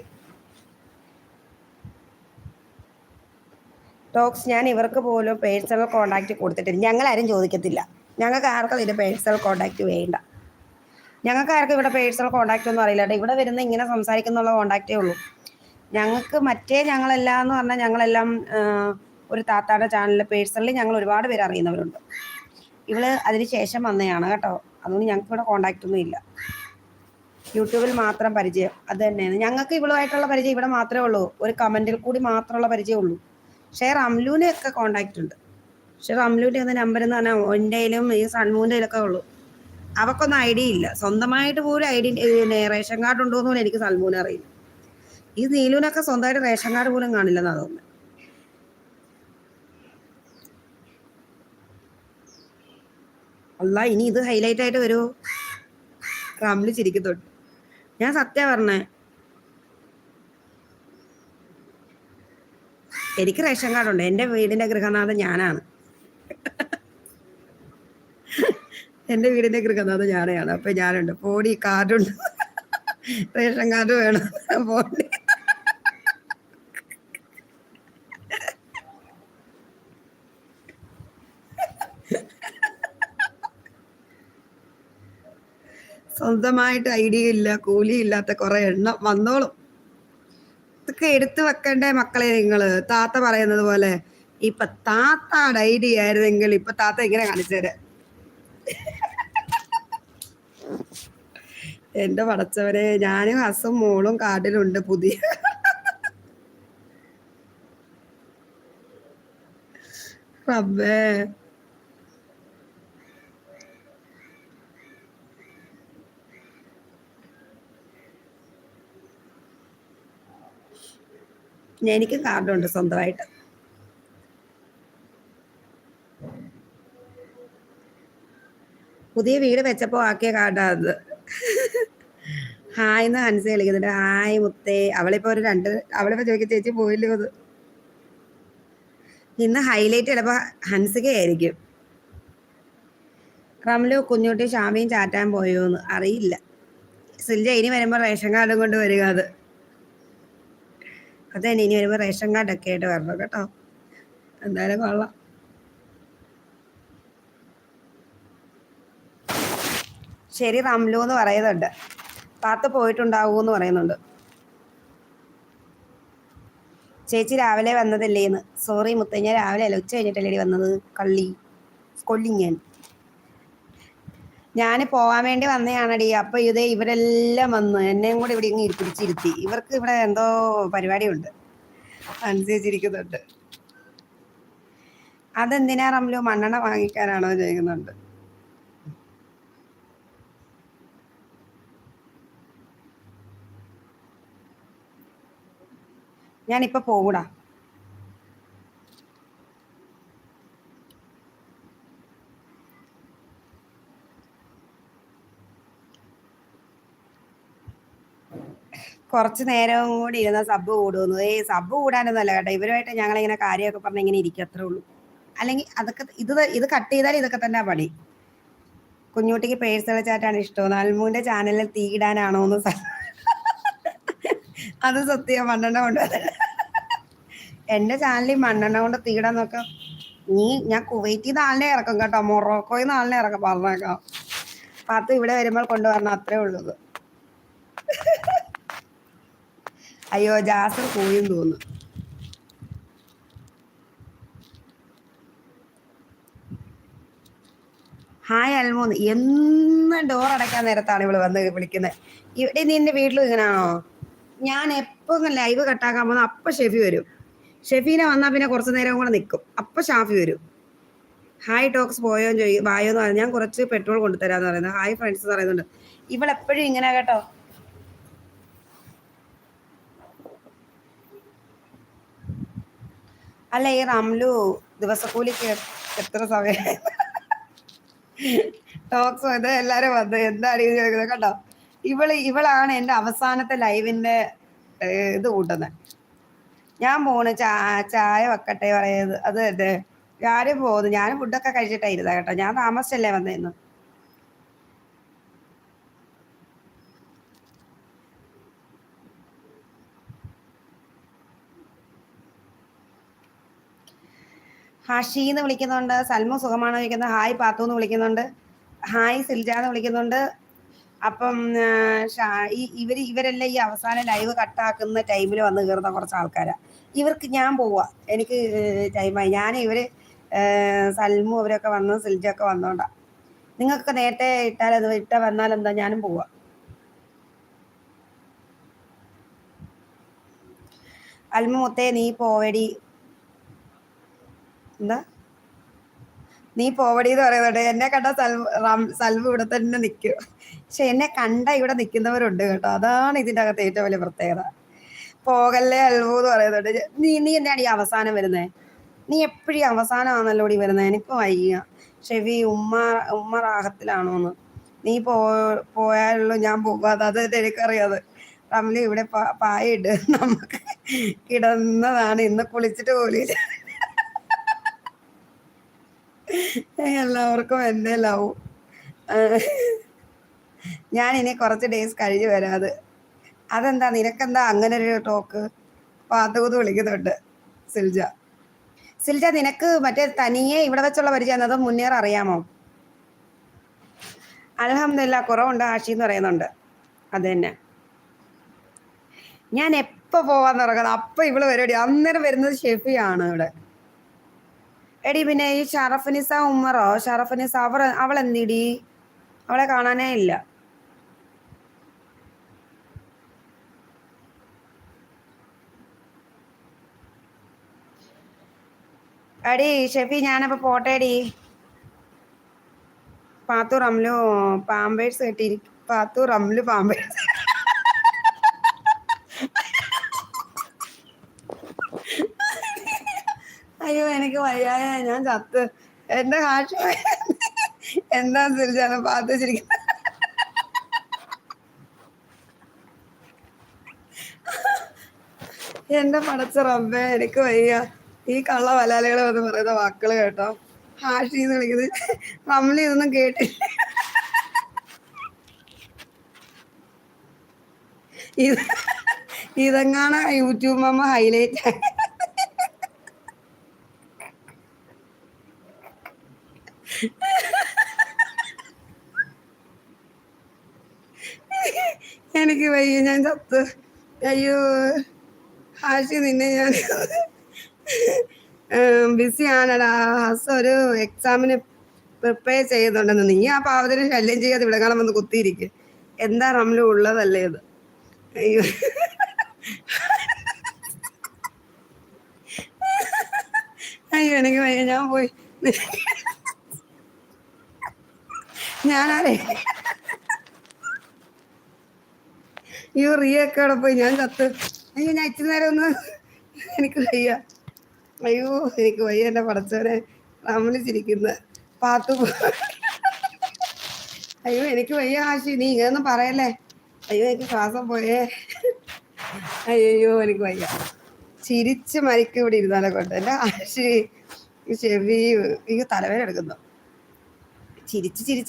ടോക്സ് ഞാൻ ഇവർക്ക് പോലും പേഴ്സണൽ കോണ്ടാക്ട് കൊടുത്തിട്ടില്ല. ഞങ്ങളാരും ചോദിക്കത്തില്ല. ഞങ്ങൾക്ക് ആർക്കും ഇതിൻ്റെ പേഴ്സണൽ കോണ്ടാക്ട് വേണ്ട. ഞങ്ങൾക്ക് ആർക്കും ഇവിടെ പേഴ്സണൽ കോണ്ടാക്ട് ഒന്നും അറിയില്ല. ഇവിടെ വരുന്ന ഇങ്ങനെ സംസാരിക്കുന്നുള്ള കോണ്ടാക്റ്റേ ഉള്ളൂ ഞങ്ങൾക്ക്. ഞങ്ങളെല്ലാം എന്ന് പറഞ്ഞാൽ ഞങ്ങളെല്ലാം ഒരു താത്താടെ ചാനലിൽ പേഴ്സണലി ഞങ്ങൾ ഒരുപാട് പേര് അറിയുന്നവരുണ്ട്. ഇവള് അതിന് ശേഷം വന്നതാണ് കേട്ടോ. അതുകൊണ്ട് ഞങ്ങൾക്ക് ഇവിടെ കോണ്ടാക്ട് ഒന്നും ഇല്ല. യൂട്യൂബിൽ മാത്രം പരിചയം, അത് തന്നെയാണ് ഞങ്ങൾക്ക്. ഇവളുമായിട്ടുള്ള പരിചയം ഇവിടെ മാത്രമേ ഉള്ളൂ. ഒരു കമൻറ്റിൽ കൂടി മാത്രമുള്ള പരിചയമുള്ളൂ. പക്ഷേ റംലുവിനൊക്കെ കോണ്ടാക്ട് ഉണ്ട്. പക്ഷെ റംലുവിൻ്റെ ഒന്ന് നമ്പർ എന്ന് പറഞ്ഞാൽ എൻ്റെയിലും ഈ സൺമൂൻ്റെയിലൊക്കെ ഉള്ളൂ. അവക്കൊന്നും ഐഡിയ ഇല്ല. സ്വന്തമായിട്ട് പോലും റേഷൻ കാർഡ് ഉണ്ടോ എന്ന് പോലും എനിക്ക് സൽമൂനെ അറിയില്ല. ഈ നീലുവിനൊക്കെ സ്വന്തമായിട്ട് റേഷൻ കാർഡ് പോലും കാണില്ലെന്നാണ് തോന്നുന്നത്. അല്ല, ഇനി ഇത് ഹൈലൈറ്റ് ആയിട്ട് വരുമോ? റംലു ചിരിക്കുന്നുണ്ട്. ഞാൻ സത്യം പറഞ്ഞേ, എനിക്ക് റേഷൻ കാർഡുണ്ട്. എൻ്റെ വീടിൻ്റെ ഗൃഹനാഥൻ ഞാനാണ്. എൻ്റെ വീടിൻ്റെ ഗൃഹനാഥൻ ഞാനാണ്. അപ്പം ഞാനുണ്ട്. പോടി കാർഡുണ്ട്, റേഷൻ കാർഡ് വേണം. പോടി സ്വന്തമായിട്ട് ഐഡിയ ഇല്ല, കൂലിയില്ലാത്ത കുറെ എണ്ണം വന്നോളും. ഇതൊക്കെ എടുത്തു വെക്കണ്ടേ മക്കളെ നിങ്ങള്. താത്ത പറയുന്നത് പോലെ ഇപ്പൊ താത്താടെ ഐഡിയ ആയിരുന്നെങ്കിൽ ഇപ്പൊ താത്ത ഇങ്ങനെ കാണിച്ചേരെ. എന്റെ പടച്ചവരെ, ഞാനും ഹസും മോളും കാർഡിലുണ്ട് പുതിയ. റബ്ബേ, എനിക്ക് കാർഡുണ്ട് സ്വന്തമായിട്ട്. പുതിയ വീട് വെച്ചപ്പോൾ ആക്കിയ കാർഡാ അത്. ഹായ് എന്ന് ഹൻസ കളിക്കുന്നുണ്ട്. ഹായ് മുത്തേ. അവളിപ്പോ അവളിപ്പോ ചോദിക്കും ചേച്ചി പോയില്ലോ അത്. ഇന്ന് ഹൈലൈറ്റ് ചിലപ്പോൾ ഹൻസികയായിരിക്കും. റംലു കുഞ്ഞുട്ടി ഷാമിയും ചാറ്റാൻ പോയോന്ന് അറിയില്ല. സിൽജ ഇനി വരുമ്പോൾ റേഷൻ കാർഡും കൊണ്ട് വരിക. അതന്നെ, ഇനി വരുമ്പോൾ റേഷൻ കാർഡൊക്കെ ആയിട്ട് വരണം കേട്ടോ. എന്തായാലും കൊള്ളാം. ശരി റംലു എന്ന് പറയുന്നുണ്ട്. പാത്ത് പോയിട്ടുണ്ടാവൂന്ന് പറയുന്നുണ്ട്. ചേച്ചി രാവിലെ വന്നതല്ലേന്ന്. സോറി മുത്തഞ്ഞ, രാവിലെ അല്ല, ഉച്ച കഴിഞ്ഞിട്ടല്ലേ വന്നത്. കൊള്ളിങ്ങൻ. ഞാൻ പോകാൻ വേണ്ടി വന്നതാണടി. അപ്പോൾ ഇവരെല്ലാം വന്ന് എന്നെയും കൂടെ ഇവിടെ ഇങ്ങനെ പിടിച്ചിരുത്തി. ഇവർക്ക് ഇവിടെ എന്തോ പരിപാടിയുണ്ട്, അനുസരിച്ചിരിക്കുന്നുണ്ട്. അതെന്തിനാ റംലു, മണ്ണെണ്ണ വാങ്ങിക്കാനാണോ ചെയ്യുന്നുണ്ട്. ഞാനിപ്പോൾ പോകൂടാ. കുറച്ച് നേരം കൂടി ഇരുന്ന സബ് കൂടുന്നു. സബ് കൂടാനൊന്നുമല്ല കേട്ടോ, ഇവരുമായിട്ട് ഞങ്ങളിങ്ങനെ കാര്യമൊക്കെ പറഞ്ഞ് ഇങ്ങനെ ഇരിക്കും, അത്രേ ഉള്ളൂ. അല്ലെങ്കിൽ അതൊക്കെ ഇത് കട്ട് ചെയ്താൽ ഇതൊക്കെ തന്നെ പണി. കുഞ്ഞുട്ടിക്ക് പേഴ്സണൽ ചാറ്റാണ് ഇഷ്ടം. അൽമുവിൻ്റെ ചാനലിൽ തീയിടാനാണോ എന്ന്. അത് സത്യം, മണ്ണെണ്ണ കൊണ്ട് എൻ്റെ ചാനലിൽ മണ്ണെണ്ണ കൊണ്ട് തീയിടാൻ നോക്കാം. ഞാൻ കുവൈറ്റിൽ നിന്ന് ആളിനെ ഇറക്കും കേട്ടോ, മൊറോക്കോയിൽ നിന്ന് ആളിനെ ഇറക്കാം, പറഞ്ഞേക്കാം. പാത്ത് ഇവിടെ വരുമ്പോൾ കൊണ്ടുവരണം, അത്രേ ഉള്ളത്. അയ്യോ, ജാസർ കൂയും തോന്നുന്നു. ഹായ് അൽമൂന്ന്. എന്നും ഡോർ അടയ്ക്കാൻ നേരത്താണ് ഇവള് വന്ന് വിളിക്കുന്നത്. ഇവിടെ നിന്റെ വീട്ടിലും ഇങ്ങനെയാണോ? ഞാൻ എപ്പോൾ ലൈവ് കട്ടാക്കാൻ പോകുന്ന അപ്പം ഷെഫി വരും. ഷെഫീനെ വന്നാൽ പിന്നെ കുറച്ച് നേരം കൂടെ നിൽക്കും, അപ്പം ഷാഫി വരും. ഹായ് ടോക്സ് പോയോന്ന് വായോന്ന് പറഞ്ഞു. ഞാൻ കുറച്ച് പെട്രോൾ കൊണ്ടുതരാന്ന് പറയുന്നത്. ഹായ് ഫ്രണ്ട്സ് എന്ന് പറയുന്നുണ്ട്. ഇവളെപ്പോഴും ഇങ്ങനെ കേട്ടോ. അല്ല, ഈ റംലു ദിവസക്കൂലിക്ക് എത്ര സമയം ടോക്സ് ഇത് എല്ലാരും വന്ന് എന്താണ് ഇത് ചോദിക്കുന്നത് കേട്ടോ. ഇവളാണ് എൻ്റെ അവസാനത്തെ ലൈവിൻ്റെ ഇത് കൂട്ടുന്നത്. ഞാൻ പോണ് ചായ വെക്കട്ടെ പറയുന്നത്. അത് തന്നെ, ഞാനും പോകുന്നു. ഞാനും ഫുഡൊക്കെ കഴിച്ചിട്ടായിരുന്ന കേട്ടോ. ഞാൻ താമസിച്ചല്ലേ വന്നേന്ന്. ഹഷീന്ന് വിളിക്കുന്നുണ്ട്. സൽമു സുഖമാണോ ചോദിക്കുന്നത്. ഹായ് പാത്തു എന്ന് വിളിക്കുന്നുണ്ട്. ഹായ് സിൽജ എന്ന് വിളിക്കുന്നുണ്ട്. അപ്പം ഇവരെല്ലാം ഈ അവസാനം ലൈവ് കട്ടാക്കുന്ന ടൈമിൽ വന്ന് കയറുന്ന കുറച്ച് ആൾക്കാരാണ്. ഇവർക്ക് ഞാൻ പോവാ, എനിക്ക് ടൈമായി. ഇവർ സൽമു അവരൊക്കെ വന്ന് സിൽജൊക്കെ വന്നോണ്ടാ. നിങ്ങൾക്കൊക്കെ നേരത്തെ ഇട്ട വന്നാലെന്താ, ഞാനും പോവാ. അൽമു മുത്തേ നീ പോവടി. എന്താ നീ പോവടി എന്ന് പറയുന്നുണ്ട്. എന്നെ കണ്ട സൽമു ഇവിടെ തന്നെ നിൽക്കും. പക്ഷെ എന്നെ കണ്ട ഇവിടെ നിൽക്കുന്നവരുണ്ട് കേട്ടോ. അതാണ് ഇതിൻ്റെ അകത്ത് ഏറ്റവും വലിയ പ്രത്യേകത. പോകല്ലേ അൽമു എന്ന് പറയുന്നുണ്ട്. നീ എന്താണ് ഈ അവസാനം വരുന്നത്? നീ എപ്പോഴും അവസാനമാണല്ലോ ഈ വരുന്നത്. എനിക്ക് വയ്യ. ഷെഫി ഉമ്മ റാഹത്തിലാണോന്ന്. നീ പോയാലുള്ളൂ ഞാൻ പോകാതെ. അത് എനിക്കറിയാതെ. റംലി ഇവിടെ പായിട്ട് നമുക്ക് കിടന്നതാണ്. ഇന്ന് കുളിച്ചിട്ട് പോലില്ല. എല്ലാവർക്കും എന്നെ ലവ്. ഞാനിനി കുറച്ച് ഡേയ്സ് കഴിഞ്ഞ് വരാത്. അതെന്താ, നിനക്കെന്താ അങ്ങനെ ഒരു ടോക്ക്? പാത്തുകൂത്ത് വിളിക്കുന്നുണ്ട് സിൽജ. നിനക്ക് മറ്റേ തനിയെ ഇവിടെ വെച്ചുള്ള പരിചയം അതോ മുന്നേറെ അറിയാമോ? അൽഹംദുലില്ലാ കുറവുണ്ട് ആഷി എന്ന് പറയുന്നുണ്ട്. അത് തന്നെ, ഞാൻ എപ്പോൾ പോവാൻ തുടങ്ങുന്നത് അപ്പം ഇവള് വരുമടി. അന്നേരം വരുന്നത് ഷെഫിയാണ് ഇവിടെ. എടി പിന്നെ ഈ ഷറഫനിസ ഉമ്മറോ, ഷറഫനിസ അവൾ എന്തിടി? അവളെ കാണാനേ ഇല്ല. അടി ഷെഫി, ഞാനപ്പോൾ പോട്ടേടി. പാത്തു റംലു പാമ്പേഴ്സ് കെട്ടിയിരിക്കും. പാത്തു റംലു പാമ്പേഴ്സ്. അയ്യോ എനിക്ക് വയ്യായ, ഞാൻ ചത്ത്. എൻ്റെ കാശ് എന്താ തിരിച്ചാണ് പാത്തു വെച്ചിരിക്കുന്നത്. എൻ്റെ പടച്ച റബ്ബേ, എനിക്ക് വയ്യ. ഈ കള്ള മലയാളികൾ എന്ന് പറയുന്ന വാക്കുകൾ കേട്ടോ. ഹാഷി എന്ന് വിളിക്കുന്നത് റംലി ഇതൊന്നും കേട്ടില്ല. ഇത് ഇതെങ്ങാണ് യൂട്യൂബ് അമ്മ ഹൈലൈറ്റ്. എനിക്ക് വയ്യ, ഞാൻ ചത്ത്. അയ്യോ ഹാഷി, നിന്നെ ഞാൻ ബിസി ആണടാ. ഹസ് ഒരു എക്സാമിന് പ്രിപ്പയർ ചെയ്യുന്നുണ്ടെന്ന്. നീ ആ പാവത്തിന് ശല്യം ചെയ്യാതെ ഇവിടെ കാണാൻ വന്ന് കുത്തിയിരിക്കും. എന്താ റംലു ഉള്ളതല്ലേ ഇത്? അയ്യോ അയ്യോ എനിക്ക് വയ്യ, ഞാൻ പോയി. ഞാനാരേ അയ്യോ റിയൊക്കെ അവിടെ പോയി, ഞാൻ ചത്ത്. അയ്യോ ഞാൻ ഇച്ചിരി നേരം ഒന്ന്, എനിക്ക് വയ്യ. അയ്യോ എനിക്ക് വയ്യ, എൻ്റെ പടച്ചവനെ. റംലി ചിരിക്കുന്ന പാത്തു. അയ്യോ എനിക്ക് വയ്യ ഹാഷി, നീ ഇങ്ങനൊന്നും പറയല്ലേ. അയ്യോ എനിക്ക് ശ്വാസം പോയേ. അയ്യോ എനിക്ക് വയ്യ. ചിരിച്ച് മരിക്കും ഇവിടെ ഇരുന്നാലെ കൊണ്ട്. എൻ്റെ ഹാഷി ചെവി, ഈ തലവേദന എടുക്കുന്നു. ചിരിച്ച് ചിരിച്ച്